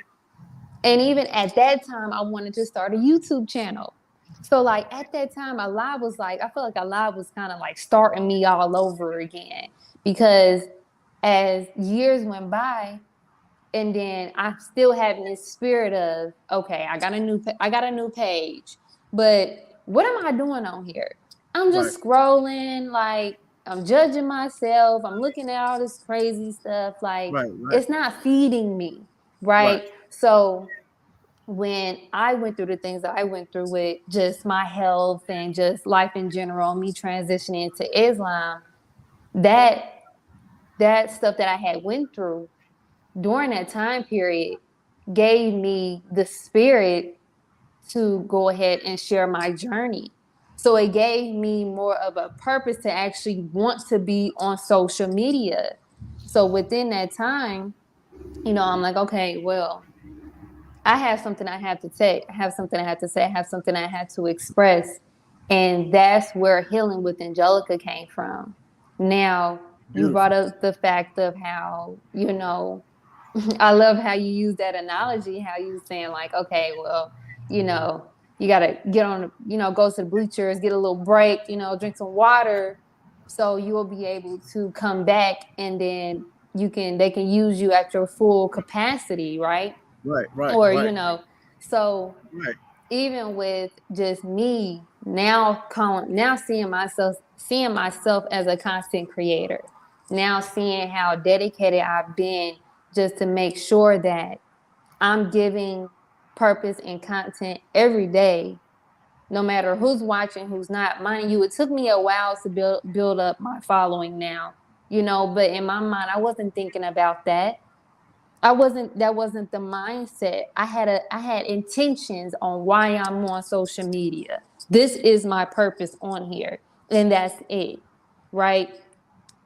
and even at that time, I wanted to start a YouTube channel. So, like at that time, Allah was like, I feel like Allah was kind of like starting me all over again because as years went by, and then I'm still having this spirit of, okay, I got a new page, but what am I doing on here? I'm Right. just scrolling, like I'm judging myself. I'm looking at all this crazy stuff, like Right. Right. it's not feeding me, Right. right? So when I went through the things that I went through with just my health and just life in general, me transitioning to Islam, that that stuff that I had went through during that time period gave me the spirit to go ahead and share my journey. So it gave me more of a purpose to actually want to be on social media. So within that time, I'm like, okay, well, I have something I have to say. I have something I have to say. I have something I have to express. And that's where Healing with Angelica came from. Now, you Beautiful. brought up the fact of how, I love how you use that analogy, how you saying like, okay, well, you know, you got to get on, go to the bleachers, get a little break, drink some water so you will be able to come back and then they can use you at your full capacity, right? Right, right, Or right, so right, even with just me now seeing myself as a content creator, now seeing how dedicated I've been just to make sure that I'm giving purpose and content every day, no matter who's watching, who's not. Mind you, it took me a while to build up my following now, but in my mind I wasn't thinking about that. That wasn't the mindset. I had intentions on why I'm on social media. This is my purpose on here, and that's it. Right?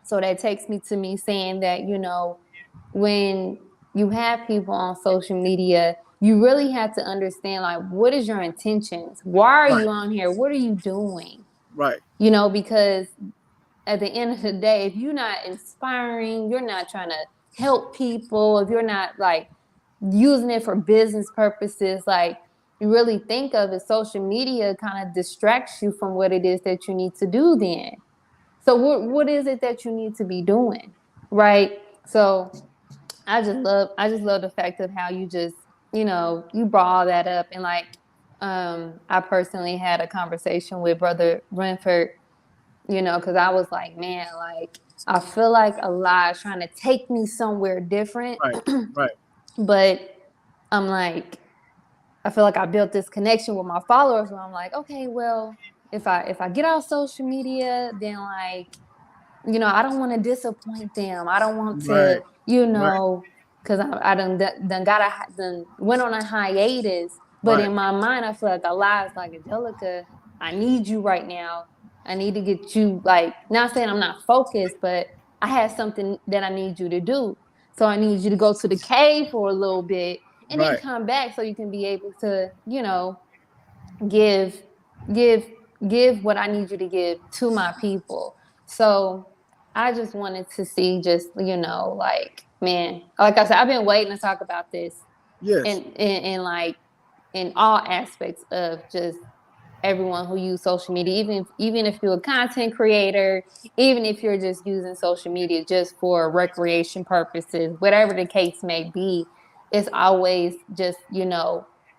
So that takes me to me saying that, when you have people on social media, you really have to understand, like, what is your intentions? Why are right, you on here? What are you doing? right, Because at the end of the day, if you're not inspiring, you're not trying to help people, if you're not like using it for business purposes, like, you really think of it, social media kind of distracts you from what it is that you need to do then. So what is it that you need to be doing? Right? So I just love the fact of how you just, you brought all that up. And like, I personally had a conversation with Brother Winford, because I was like, man, like, I feel like Allah is trying to take me somewhere different. right, right, But I'm like, I feel like I built this connection with my followers where I'm like, okay, well, if I get off social media, then like, I don't want to disappoint them. I don't want right, to, right, because I done went on a hiatus. But right, in my mind, I feel like Allah is like, Angelica, I need you right now. I need to get you, like, not saying I'm not focused, but I have something that I need you to do. So I need you to go to the cave for a little bit and then right. come back so you can be able to, give, give, give what I need you to give to my people. So I just wanted to see, just, like, man, like I said, I've been waiting to talk about this Yes, and like in all aspects of just everyone who use social media, even if you're a content creator, even if you're just using social media just for recreation purposes, whatever the case may be, it's always just,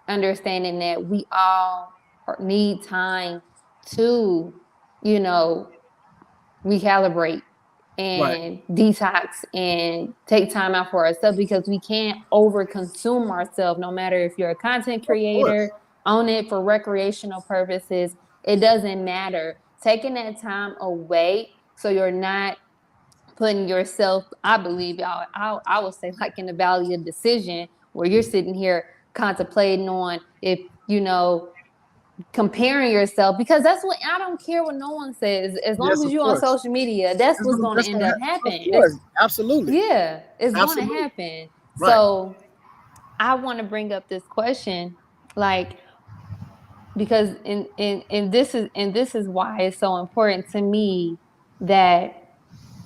understanding that we all need time to, you know, recalibrate right. and detox and take time out for ourselves, because we can't overconsume ourselves. No matter if you're a content Of course. creator, own it for recreational purposes, it doesn't matter. Taking that time away so you're not putting yourself, I believe, I would say, like, in the valley of decision, where you're sitting here contemplating on if, comparing yourself, because that's what, I don't care what no one says, as long Yes, as of you're on course. social media, that's what's going to That's end gonna up of happening. course. Absolutely. Yeah, it's going to Absolutely. happen. Right. So I want to bring up this question, like, because this is why it's so important to me that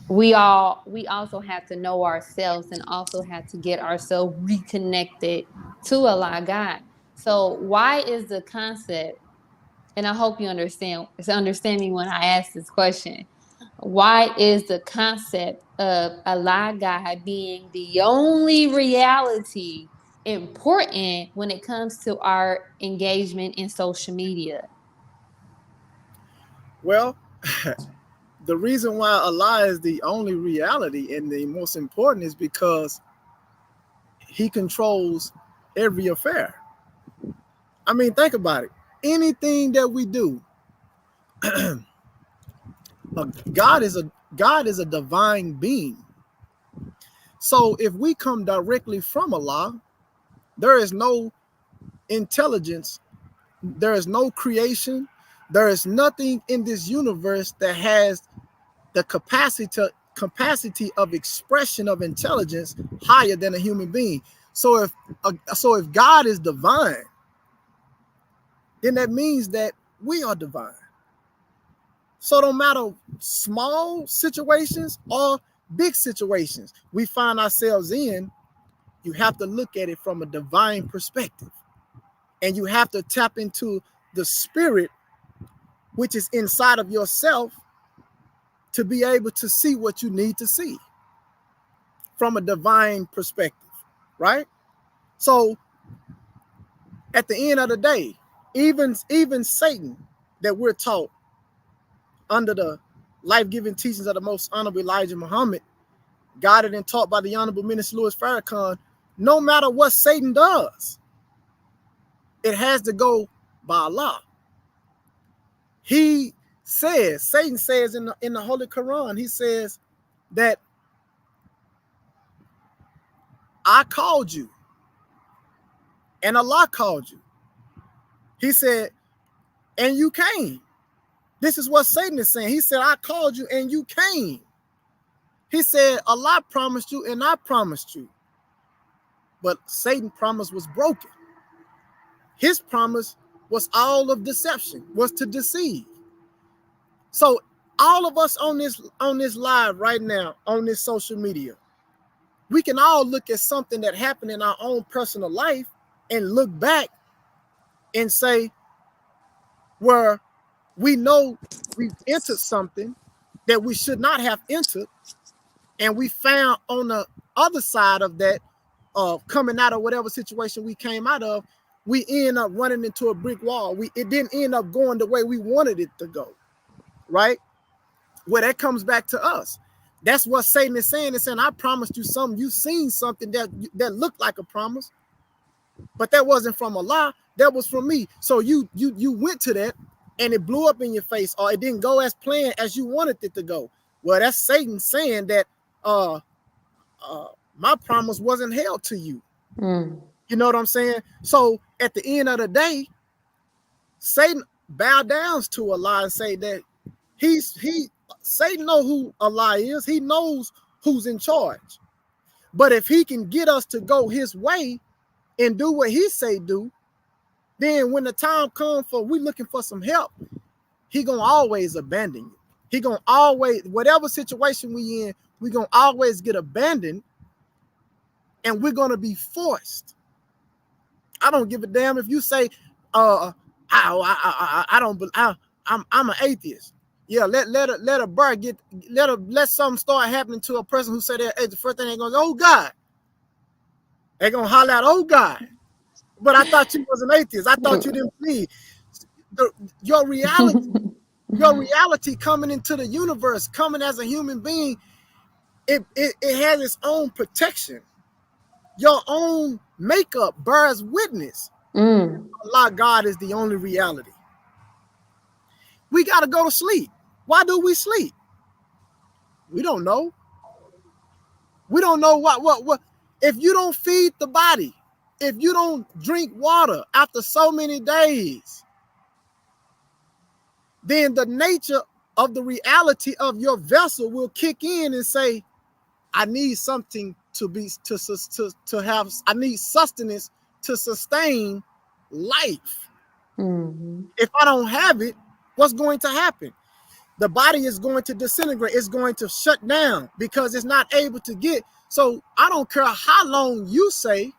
we also have to know ourselves and also have to get ourselves reconnected to Allah God. So why is the concept, and I hope you understand me when I ask this question. Why is the concept of Allah God being the only reality important when it comes to our engagement in social media? Well, the reason why Allah is the only reality and the most important is because He controls every affair. I mean, think about it. Anything that we do, God is a divine being. So if we come directly from Allah, there is no intelligence, there is no creation, There is nothing in this universe that has the capacity of expression of intelligence higher than a human being. So if God is divine, then that means that we are divine. So no matter small situations or big situations we find ourselves in, you have to look at it from a divine perspective. And you have to tap into the spirit which is inside of yourself to be able to see what you need to see from a divine perspective, right? So at the end of the day, even Satan that we're taught under the life-giving teachings of the most honorable Elijah Muhammad, guided and taught by the Honorable Minister Louis Farrakhan, no matter what Satan does, it has to go by Allah. Satan says in the Holy Quran, he says that I called you and Allah called you. He said, and you came. This is what Satan is saying. He said, I called you and you came. He said, Allah promised you and I promised you. But Satan's promise was broken. His promise was all of deception, was to deceive. So all of us on this live right now, on this social media, we can all look at something that happened in our own personal life and look back and say, where we know we entered something that we should not have entered, and we found on the other side of that, coming out of whatever situation we came out of, we end up running into a brick wall. It didn't end up going the way we wanted it to go, right? Well, that comes back to us. That's what Satan is saying. It's saying, I promised you something. You seen something that looked like a promise, but that wasn't from Allah. That was from me. So you went to that, and it blew up in your face, or it didn't go as planned as you wanted it to go. Well, that's Satan saying that my promise wasn't held to you. You know what I'm saying? So at the end of the day, Satan bow down to Allah and say that Satan knows who Allah is. He knows who's in charge. But if he can get us to go his way and do what he say do, then when the time comes for we looking for some help, he gonna always abandon you. He gonna always, whatever situation we in, we gonna always get abandoned, and we're gonna be forced. I don't give a damn if you say, I'm an atheist. Yeah, let a bird get, let something start happening to a person who say they're atheist. The first thing they're gonna go, oh God. They're gonna holler out, oh God. But I thought you was an atheist. I thought you didn't believe. Your reality coming into the universe, coming as a human being, it has its own protection. Your own makeup bears witness. Allah, God is the only reality. We got to go to sleep. Why do we sleep? We don't know. We don't know what. If you don't feed the body, if you don't drink water after so many days, then the nature of the reality of your vessel will kick in and say, I need something to have, I need sustenance to sustain life. If I don't have it, what's going to happen? The body is going to disintegrate. It's going to shut down because it's not able to get. So I don't care how long you say,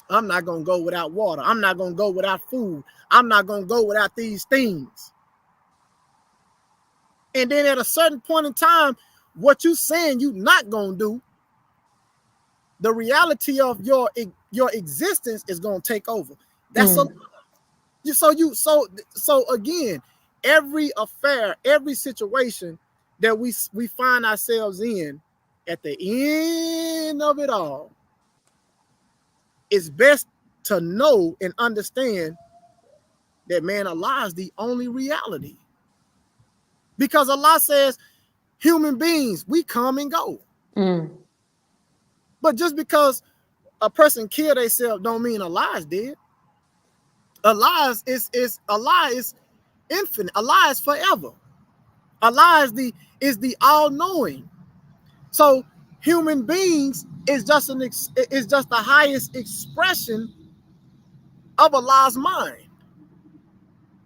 I'm not going to go without water. I'm not going to go without food. I'm not going to go without these things. And then at a certain point in time, what you saying you not going to do, the reality of your existence is going to take over. That's so again, every affair, every situation that we find ourselves in, at the end of it all, it's best to know and understand that, man, Allah is the only reality. Because Allah says, human beings, we come and go. But just because a person killed themselves don't mean Allah is dead. Allah is infinite. Allah is forever. Allah is the all-knowing. So human beings is just the highest expression of Allah's mind.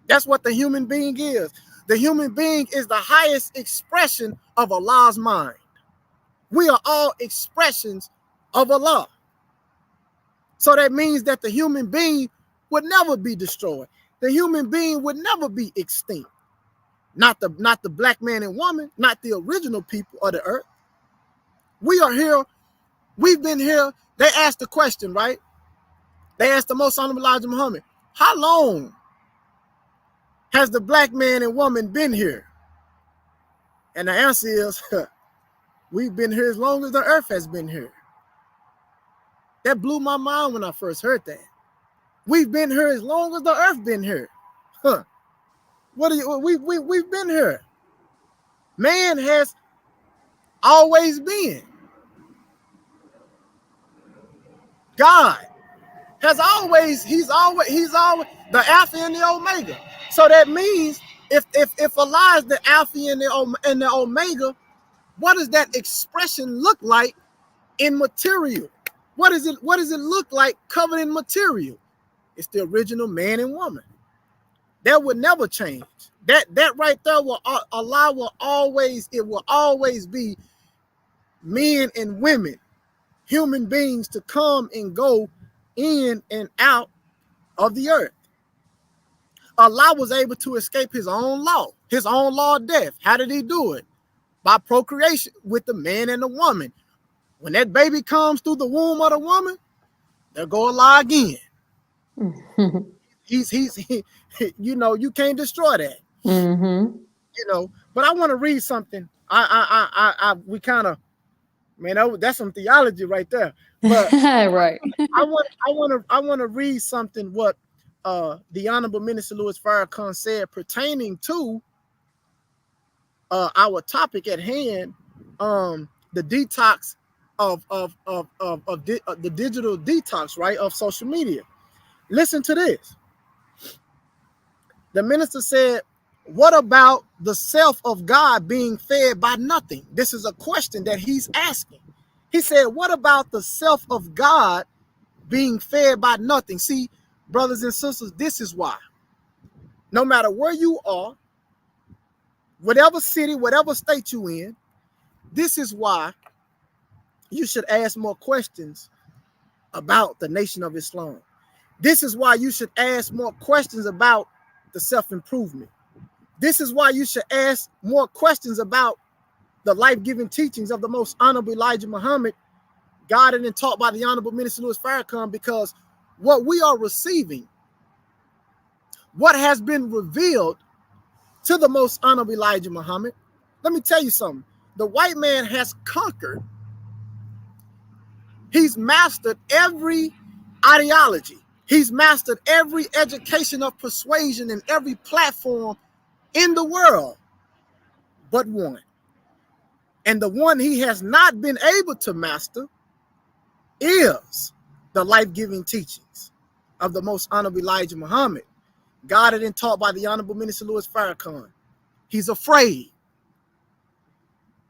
That's what the human being is. The human being is the highest expression of Allah's mind. We are all expressions of Allah. So that means that the human being would never be destroyed. The human being would never be extinct. Not the black man and woman, not the original people of the earth. We are here. We've been here. They asked the question, right? They asked the most honorable Elijah Muhammad, how long has the black man and woman been here? And the answer is, we've been here as long as the earth has been here. That blew my mind when I first heard that. We've been here as long as the earth been here. Huh. We've been here. Man has always been. God has always, he's always the Alpha and the Omega. So that means if Allah is the Alpha and the Omega, what does that expression look like in material? What does it look like covered in material? It's the original man and woman. That would never change. That right there Allah will always be men and women, human beings to come and go in and out of the earth. Allah was able to escape his own law of death. How did he do it? By procreation with the man and the woman. When that baby comes through the womb of the woman, there go Allah again. He's you know, you can't destroy that. You know, but I want to read something. We kind of, man, that's some theology right there. But right. I want to read something what the Honorable Minister Louis Farrakhan said pertaining to our topic at hand, the detox of the digital detox, right, of social media. Listen to this. The minister said, what about the self of God being fed by nothing? This is a question that he's asking. He said, what about the self of God being fed by nothing? See, brothers and sisters, this is why. No matter where you are, whatever city, whatever state you in, this is why you should ask more questions about the Nation of Islam. This is why you should ask more questions about the self-improvement. This is why you should ask more questions about the life-giving teachings of the most honorable Elijah Muhammad, guided and taught by the Honorable Minister Louis Farrakhan, because what we are receiving, what has been revealed to the most honorable Elijah Muhammad, let me tell you something. The white man has conquered. He's mastered every ideology. He's mastered every education of persuasion and every platform in the world but one. And the one he has not been able to master is the life-giving teachings of the most honorable Elijah Muhammad, guided and taught by the Honorable Minister Louis Farrakhan. He's afraid.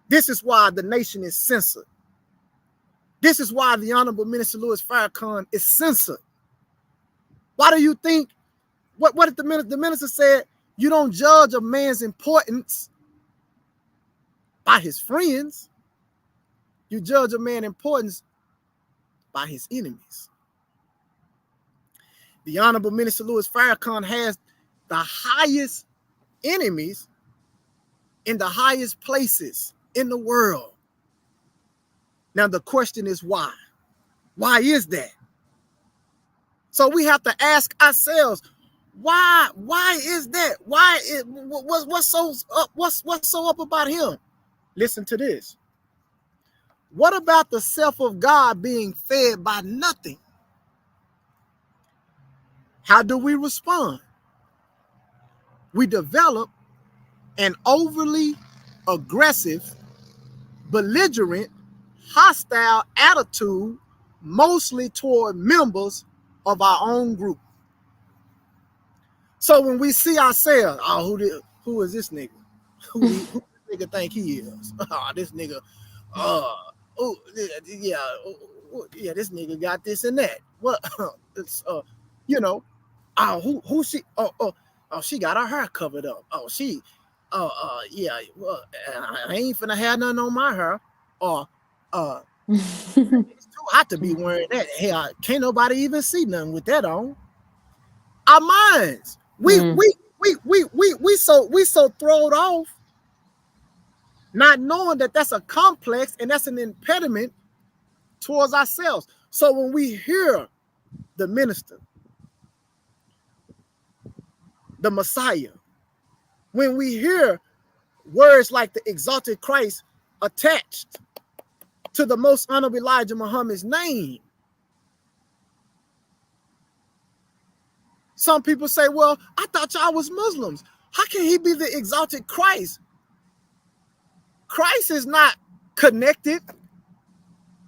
This is why the nation is censored. This is why the Honorable Minister Louis Farrakhan is censored. Why do you think, what did the minister said, you don't judge a man's importance by his friends. You judge a man's importance by his enemies. The Honorable Minister Louis Farrakhan has the highest enemies in the highest places in the world. Now the question is why? Why is that? So we have to ask ourselves, why is that? What's so up about him? Listen to this. What about the self of God being fed by nothing? How do we respond? We develop an overly aggressive, belligerent, hostile attitude, mostly toward members of our own group. So when we see ourselves, oh, who is this nigga? Who this nigga think he is? Oh, this nigga, oh, yeah, yeah, this nigga got this and that. What? It's you know, who she? Oh, she got her hair covered up. Oh, she, yeah, well, I ain't finna have nothing on my hair. Or, it's too hot to be wearing that. Hey, can't nobody even see nothing with that on. Our minds, we so thrown off, not knowing that that's a complex and that's an impediment towards ourselves. So when we hear the minister, the Messiah, when we hear words like the exalted Christ attached to the most honorable Elijah Muhammad's name, some people say, well, I thought y'all was Muslims. How can he be the exalted Christ? Christ is not connected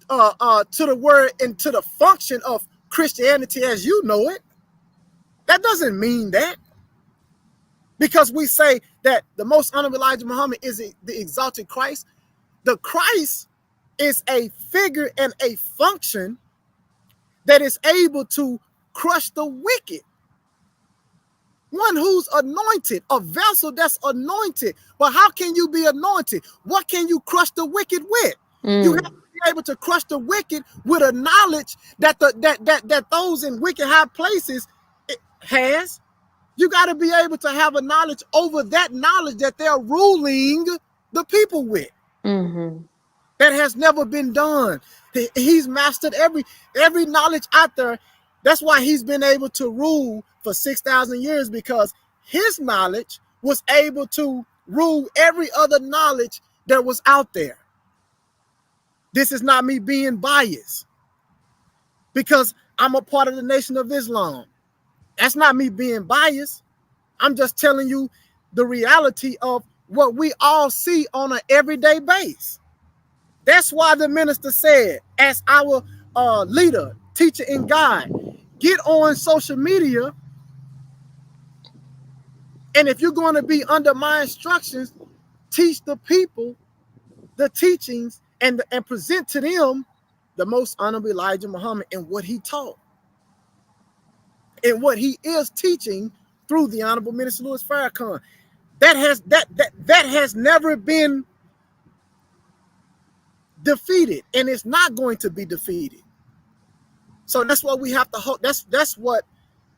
to the word and to the function of Christianity as you know it. That doesn't mean that. Because we say that the most honorable Elijah Muhammad is the exalted Christ. The Christ is a figure and a function that is able to crush the wicked. One who's anointed, a vessel that's anointed. But how can you be anointed? What can you crush the wicked with? You have to be able to crush the wicked with a knowledge that that those in wicked high places has. You got to be able to have a knowledge over that knowledge that they're ruling the people with. That has never been done. He's mastered every knowledge out there. That's why he's been able to rule for 6,000 years, because his knowledge was able to rule every other knowledge that was out there. This is not me being biased because I'm a part of the Nation of Islam. That's not me being biased. I'm just telling you the reality of what we all see on an everyday basis. That's why the minister said, as our leader, teacher, and guide, get on social media. And if you're going to be under my instructions, teach the people the teachings and present to them the most honorable Elijah Muhammad and what he taught and what he is teaching through the Honorable Minister Louis Farrakhan. That has never been defeated, and it's not going to be defeated. So that's what we have to hold. That's what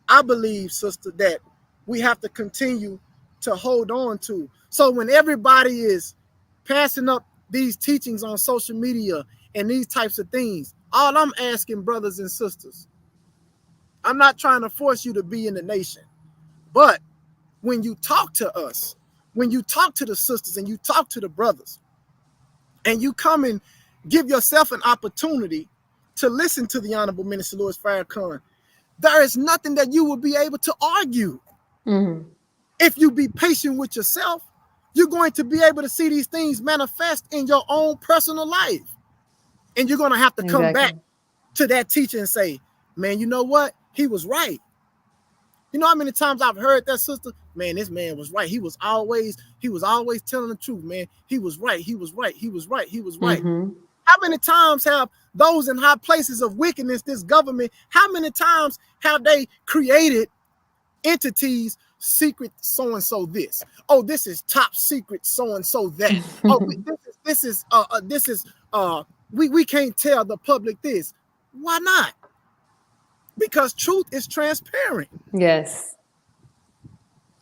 I believe, sister, that we have to continue to hold on to. So when everybody is passing up these teachings on social media and these types of things, all I'm asking, brothers and sisters, I'm not trying to force you to be in the nation, but when you talk to us, when you talk to the sisters and you talk to the brothers, and you come and give yourself an opportunity to listen to the Honorable Minister Louis Farrakhan, there is nothing that you will be able to argue. If you be patient with yourself, you're going to be able to see these things manifest in your own personal life. And you're going to have to come back to that teacher and say, man, you know what? He was right. You know how many times I've heard that, sister? Man, this man was right. He was always telling the truth, man. He was right. He was right. He was right. He was right. How many times have those in high places of wickedness, this government, how many times have they created entities, secret so-and-so this? Oh, this is top secret so-and-so that. Oh, we can't tell the public this. Why not? Because truth is transparent. Yes.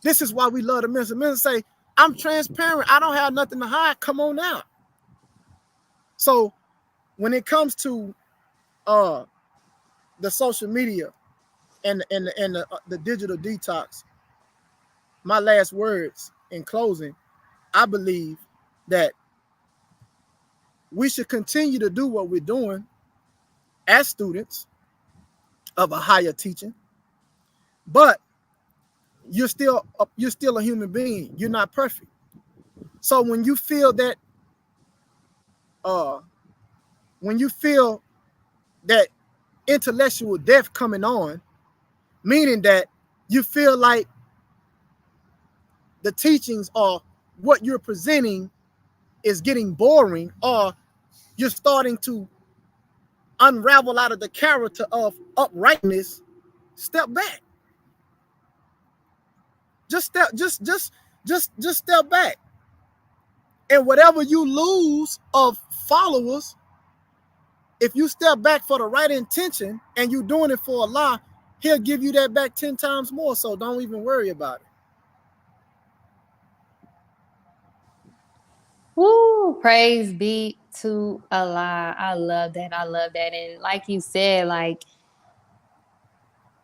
This is why we love the minister. Minister say, I'm transparent. I don't have nothing to hide. Come on out. So when it comes to the social media and the digital detox, my last words in closing, I believe that we should continue to do what we're doing as students of a higher teaching, but you're still a human being. You're not perfect. So when you feel that intellectual death coming on, meaning that you feel like the teachings or what you're presenting is getting boring, or you're starting to unravel out of the character of uprightness, step back. Just step back. And whatever you lose of followers, if you step back for the right intention and you're doing it for Allah, He'll give you that back 10 times more. So don't even worry about it. Woo! Praise be to Allah. I love that. I love that. And like you said, like,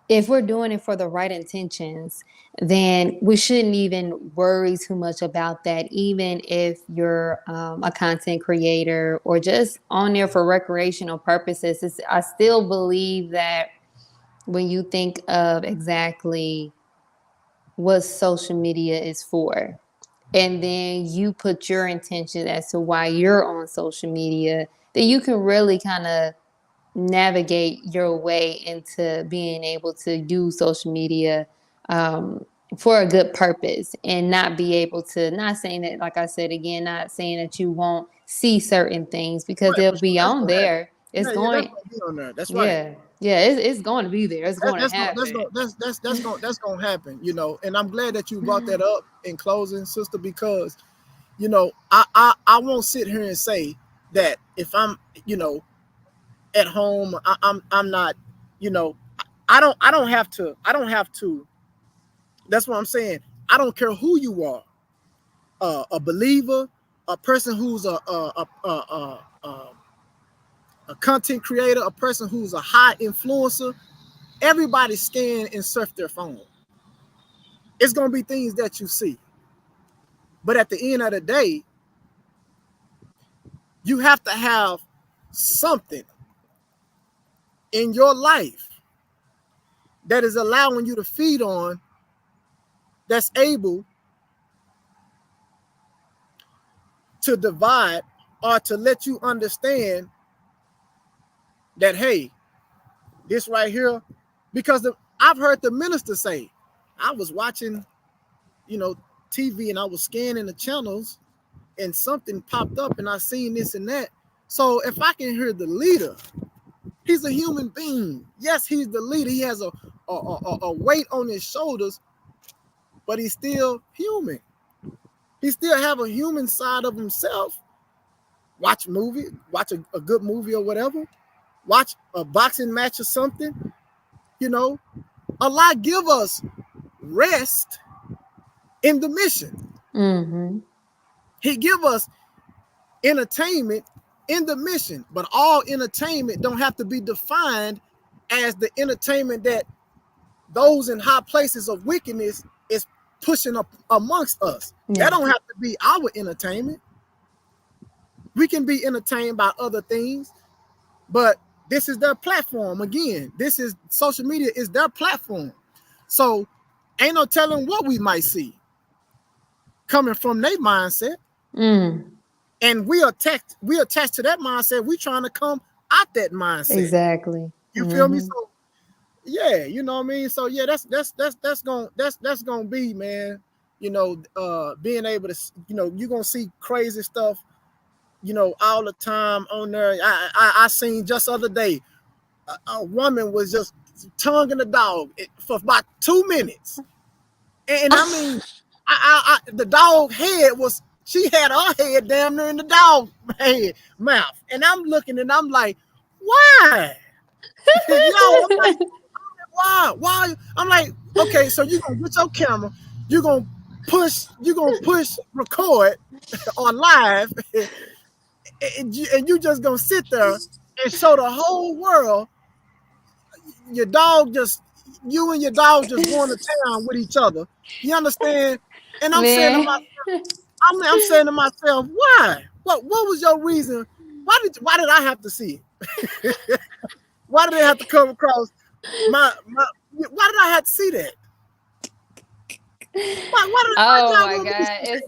if we're doing it for the right intentions, then we shouldn't even worry too much about that. Even if you're a content creator or just on there for recreational purposes, I still believe that when you think of exactly what social media is for, and then you put your intention as to why you're on social media, then you can really kind of navigate your way into being able to use social media for a good purpose, and not be able to, not saying that, like I said again, not saying that you won't see certain things, because Right, they'll for sure. be That's on gonna happen. there. It's Yeah, that's going, gonna be on there. That's right. yeah, yeah, it's going to be there. It's going to happen. That's gonna happen. And I'm glad that you brought that up in closing, sister, because I won't sit here and say that if I'm at home, I'm not, I don't have to. That's what I'm saying. I don't care who you are, a believer, a person who's a content creator, a person who's a high influencer. Everybody scan and surf their phone. It's gonna be things that you see, but at the end of the day, you have to have something in your life that is allowing you to feed on, that's able to divide or to let you understand that, hey, this right here, because I've heard the minister say, I was watching, TV, and I was scanning the channels and something popped up and I seen this and that. So if I can hear the leader, he's a human being. Yes, he's the leader. He has a weight on his shoulders, but he's still human. He still have a human side of himself. Watch a good movie or whatever. Watch a boxing match or something. Allah give us rest in the mission. Mm-hmm. He give us entertainment in the mission, but all entertainment don't have to be defined as the entertainment that those in high places of wickedness is pushing up amongst us. Yeah. That don't have to be our entertainment. We can be entertained by other things, but this is their platform. Again, this is social media is their platform. So ain't no telling what we might see coming from their mindset. And we attached to that mindset. We trying to come out that mindset. Exactly. You feel me? So yeah, you know what I mean? So yeah, that's gonna be, man, being able to, you're gonna see crazy stuff, all the time on there. I seen just the other day, a woman was just tonguing a dog for about 2 minutes. And I mean, the dog head was, she had her head damn near in the dog head mouth. And I'm looking and I'm like, why? I'm like, why? I'm like, okay, so you're gonna get your camera, you're gonna push record on live, and you just gonna sit there and show the whole world your dog just, you and your dog just going to town with each other. You understand? And I'm saying to myself, I'm saying to myself, why? What was your reason? Why did I have to see it? Why did they have to come across my why did I have to see that? Oh my God.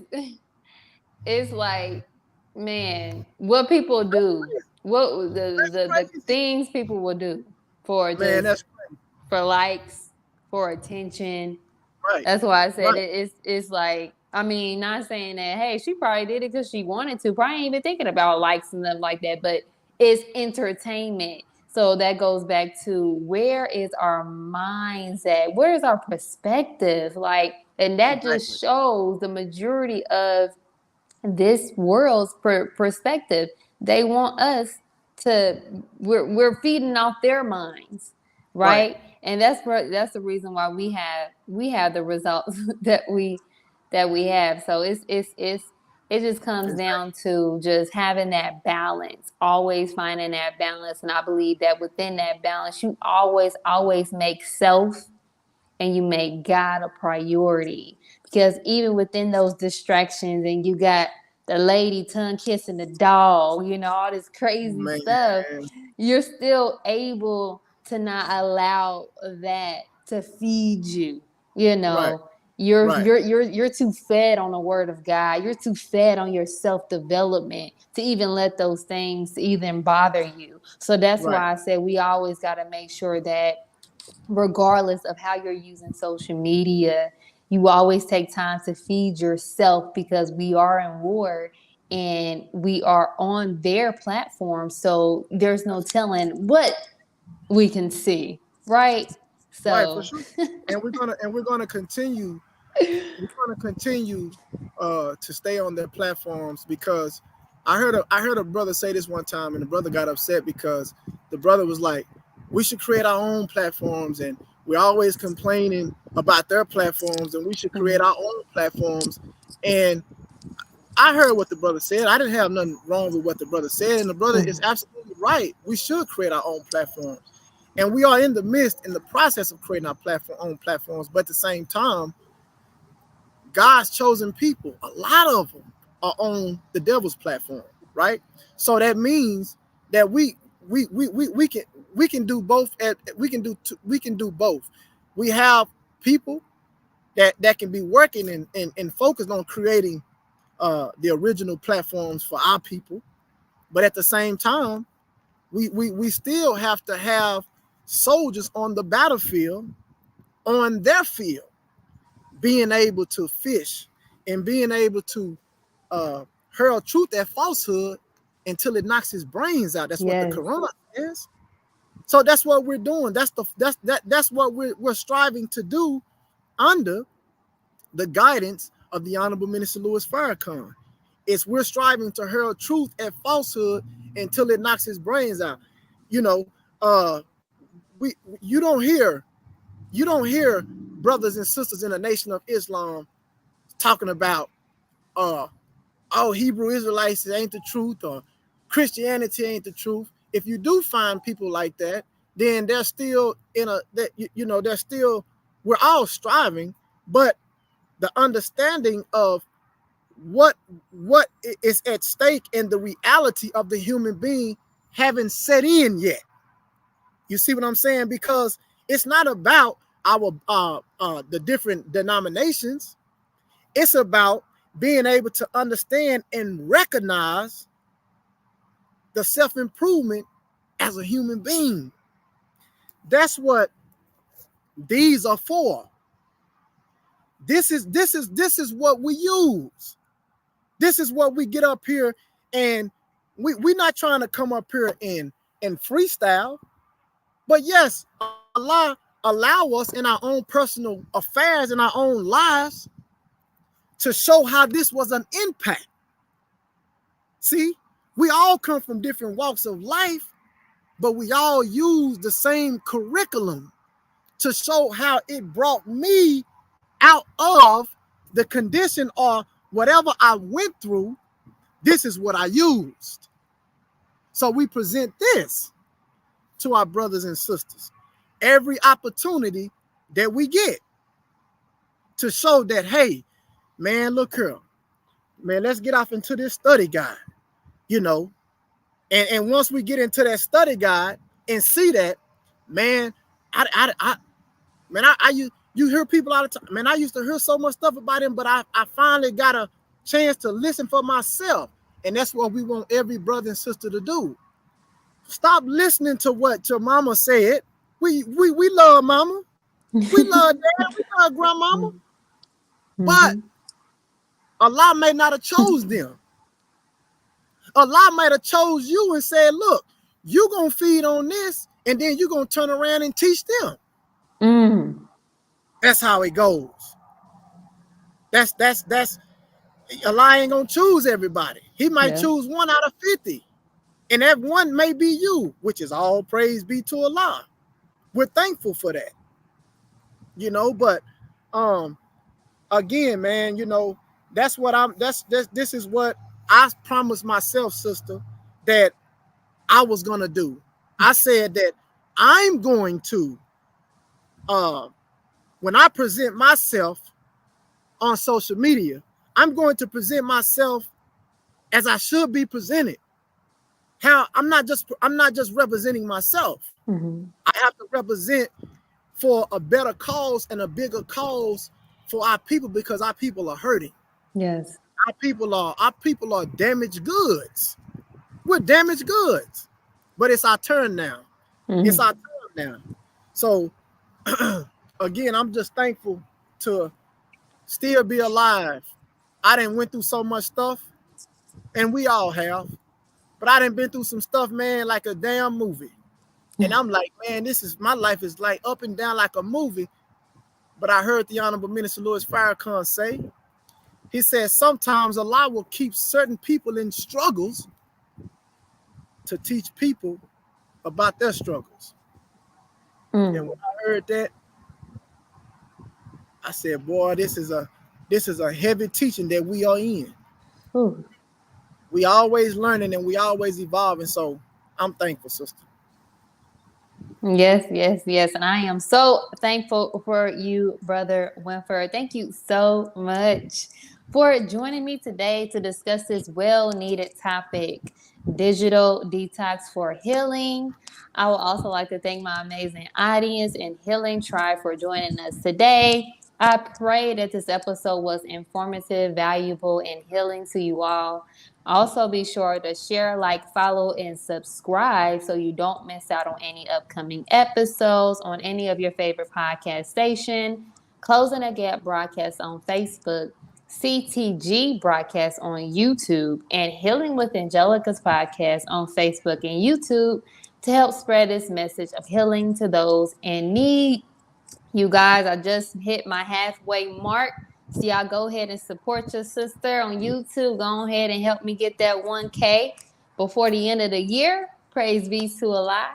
It's like, man, what people do, what the things people will do for Man, that's for likes, for attention. right. That's why I said Right. it's like I mean, not saying that, hey, she probably did it because she wanted to. Probably ain't even thinking about likes and stuff like that, but it's entertainment. So that goes back to where is our minds at? Where is our perspective? Like, and that Exactly. just shows the majority of this world's perspective. They want us to, we're feeding off their minds, Right. right? And that's the reason why we have the results that we have. So it just comes Exactly. down to just having that balance, always finding that balance. And I believe that within that balance, you always make self and you make God a priority. Because even within those distractions, and you got the lady tongue kissing the dog, all this crazy Man. stuff, you're still able to not allow that to feed you. You Right. know, you're Right. you're you're you're too fed on the word of God. You're too fed on your self-development to even let those things even bother you. So that's Right. why I said we always got to make sure that regardless of how you're using social media, you always take time to feed yourself because we are in war and we are on their platform. So there's no telling what we can see, right? Right, for So, sure. And we're gonna continue. We're gonna continue to stay on their platforms because I heard a brother say this one time, and the brother got upset because the brother was like, "We should create our own platforms, and we're always complaining about their platforms, and we should create mhm, our own platforms." And I heard what the brother said. I didn't have nothing wrong with what the brother said, and the brother is mhm. absolutely right. We should create our own platforms, and we are in the process of creating our own platforms. But at the same time, God's chosen people, a lot of them are on the devil's platform, right? So that means that we can do both. We can do both. We have people that can be working and focused on creating the original platforms for our people, but at the same time, we still have to have soldiers on the battlefield on their field being able to fish and being able to uh, hurl truth at falsehood until it knocks his brains out. That's what the Yes, Quran says. So that's what we're doing. That's what we're striving to do under the guidance of the Honorable Minister Louis Farrakhan. It's we're striving to hurl truth at falsehood until it knocks his brains out. You know, uh, we you don't hear brothers and sisters in the Nation of Islam talking about uh Hebrew Israelites ain't the truth or Christianity ain't the truth. If you do find people like that, then they're still in a that they're still we're all striving, but the understanding of what what is at stake and the reality of the human being haven't set in yet. You see what I'm saying? Because it's not about our the different denominations. It's about being able to understand and recognize the self-improvement as a human being. That's what these are for. This is what we use. This is what we get up here, and we're not trying to come up here and freestyle. But yes, Allah allow us in our own personal affairs in our own lives to show how this was an impact. See, we all come from different walks of life, but we all use the same curriculum to show how it brought me out of the condition or whatever I went through. This is what I used. So we present this to our brothers and sisters every opportunity that we get to show that, hey, man, look here, man, let's get off into this study guide, you know. And once we get into that study guide and see that, man, I man, you hear people all the time. Man, I used to hear so much stuff about him, but I finally got a chance to listen for myself. And that's what we want every brother and sister to do. Stop listening to what your mama said. We love mama. We love dad. We love grandmama. But mhm, Allah may not have chose them. Allah might have chose you and said, look, you're going to feed on this, and then you're going to turn around and teach them. That's how it goes. That's Allah ain't going to choose everybody. He might choose 1 out of 50. And that one may be you, which is all praise be to Allah. We're thankful for that. You know, but again, man, you know, this is what I promised myself, sister, that I was gonna do. I said that I'm going to when I present myself on social media, I'm going to present myself as I should be presented. How I'm not just representing myself. I have to represent for a better cause and a bigger cause for our people, because our people are hurting. Yes. Our people are damaged goods. We're damaged goods. But it's our turn now. It's our turn now. So again, I'm just thankful to still be alive. I done went through so much stuff, and we all have. But I done been through some stuff, man, like a damn movie. And I'm like, man, my life is like up and down like a movie. But I heard the Honorable Minister Louis Farrakhan say, he said, sometimes Allah will keep certain people in struggles to teach people about their struggles. And when I heard that, I said, boy, this is a heavy teaching that we are in. We always learning and we always evolving. So I'm thankful, sister. Yes, yes, yes. And I am so thankful for you, Brother Winford. Thank you so much for joining me today to discuss this well-needed topic, digital detox for healing. I would also like to thank my amazing audience and Healing Tribe for joining us today. I pray that this episode was informative, valuable, and healing to you all. Also, be sure to share, like, follow, and subscribe so you don't miss out on any upcoming episodes on any of your favorite podcast station. Closing the Gap broadcast on Facebook, CTG broadcast on YouTube, and Healing with Angelica's podcast on Facebook and YouTube to help spread this message of healing to those in need. You guys, I just hit my halfway mark. So y'all go ahead and support your sister on YouTube. Go ahead and help me get that 1K before the end of the year. Praise be to Allah.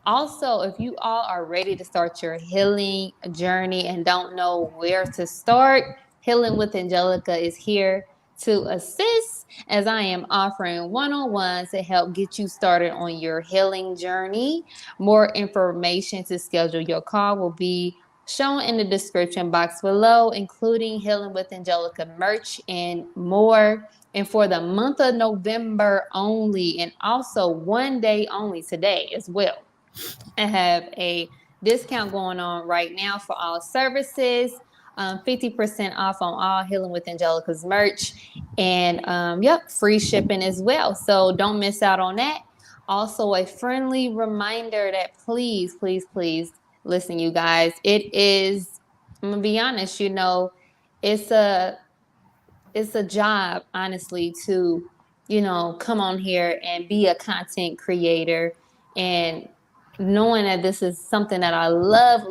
Also, if you all are ready to start your healing journey and don't know where to start, Healing with Angelica is here to assist, as I am offering one-on-ones to help get you started on your healing journey. More information to schedule your call will be shown in the description box below, including Healing with Angelica merch and more. And for the month of November only, and also one day only today as well, I have a discount going on right now for all services. 50% off on all Healing with Angelica's merch, and free shipping as well. So don't miss out on that. Also, a friendly reminder that please, please, please listen, you guys. It is, I'm gonna be honest, you know, it's a job, honestly, to, you know, come on here and be a content creator, and knowing that this is something that I love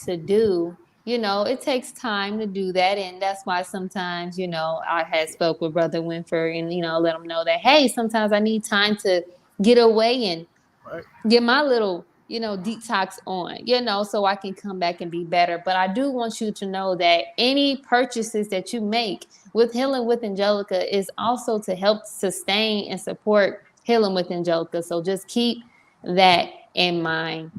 to do. You know, it takes time to do that, and that's why sometimes, you know, I had spoke with Brother Winford and, you know, let him know that, hey, sometimes I need time to get away and get my little, you know, detox on, you know, so I can come back and be better. But I do want you to know that any purchases that you make with Healing with Angelica is also to help sustain and support Healing with Angelica. So just keep that in mind.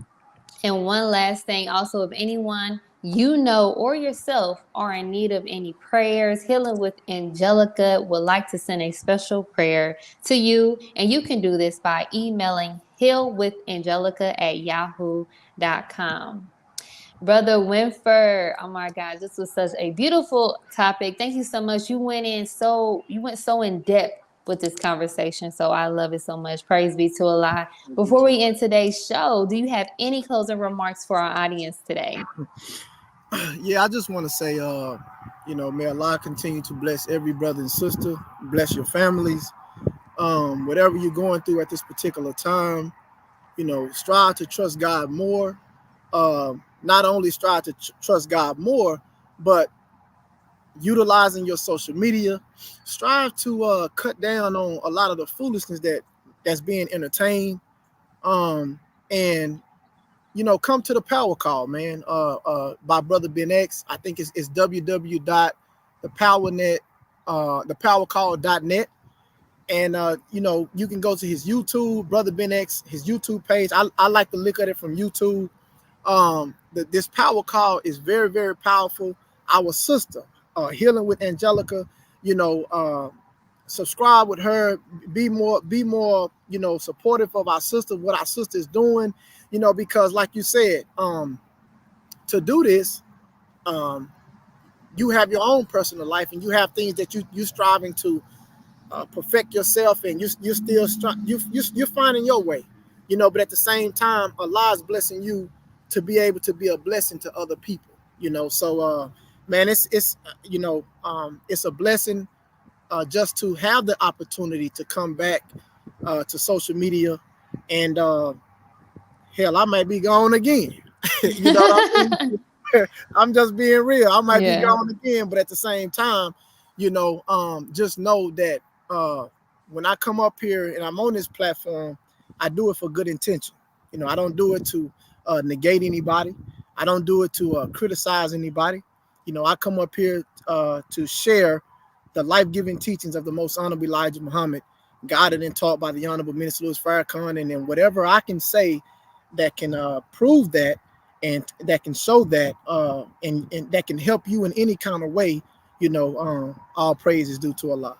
And one last thing, also, if anyone you know or yourself are in need of any prayers, Healing with Angelica would like to send a special prayer to you. And you can do this by emailing healwithangelica@yahoo.com. Brother Winford, oh my God, this was such a beautiful topic. Thank you so much. You went so in depth with this conversation. So I love it so much. Praise be to Allah. Before we end today's show, do you have any closing remarks for our audience today? Yeah, I just want to say, May Allah continue to bless every brother and sister, bless your families. Whatever you're going through at this particular time, strive to trust God more. Not only strive to trust God more, but utilizing your social media, strive to cut down on a lot of the foolishness that's being entertained. And come to the power call, man. By Brother Ben X. I think it's www.thepowernet, thepowercall.net. And you can go to his YouTube, Brother Ben X, his YouTube page. I like to look at it from YouTube. This power call is very, very powerful. Our sister, Healing with Angelica, you know, uh, subscribe with her. Be more, supportive of our sister, what our sister is doing, because like you said, to do this, um, you have your own personal life and you have things that you striving to perfect yourself, and you still you're finding your way, but at the same time, Allah is blessing you to be able to be a blessing to other people, so man, it's a blessing, just to have the opportunity to come back to social media. And hell, I might be gone again. You know what I mean? I'm just being real. I might be Yeah. gone again, but at the same time, just know that when I come up here and I'm on this platform, I do it for good intention. I don't do it to negate anybody. I don't do it to criticize anybody. I come up here to share the life-giving teachings of the most honorable Elijah Muhammad, guided and taught by the Honorable Minister Louis Farrakhan, and then whatever I can say that can prove that, and that can show that, and that can help you in any kind of way, all praise is due to Allah.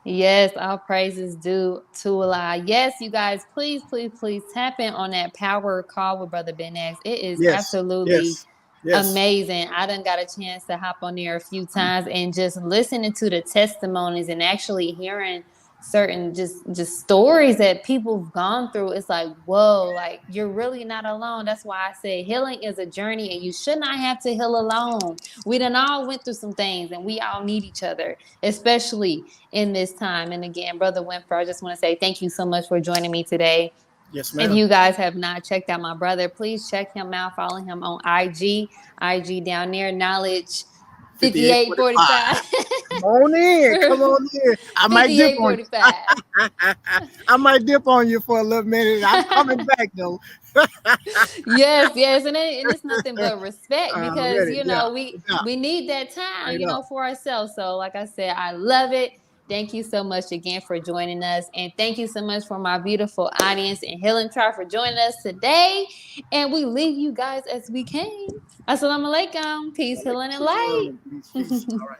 Yes, all praises due to Allah. Yes, you guys, please, please, please tap in on that power call with Brother Ben X. It is Yes, absolutely yes, yes, amazing. I done got a chance to hop on there a few times and just listening to the testimonies and actually hearing certain just stories that people have gone through. It's like, whoa, like you're really not alone. That's why I say healing is a journey and you should not have to heal alone. We done all went through some things and we all need each other, especially in this time. And again, Brother Winford, I just want to say thank you so much for joining me today. yes, If ma'am. you guys have not checked out my brother, please check him out. Follow him on IG. IG down there, knowledge 5845. 5845. Come on in, come on in. I might dip on 5845. you. I might dip on you for a little minute. I'm coming back though. Yes, yes, and it's nothing but respect because Ready? Yeah, we yeah, we need that time, straight up. for ourselves. So, like I said, I love it. Thank you so much again for joining us, and thank you so much for my beautiful audience and Healing Tribe for joining us today. And we leave you guys as we came. Assalamu alaikum, peace, healing, and Walaikum light. salam. Peace, peace. All right.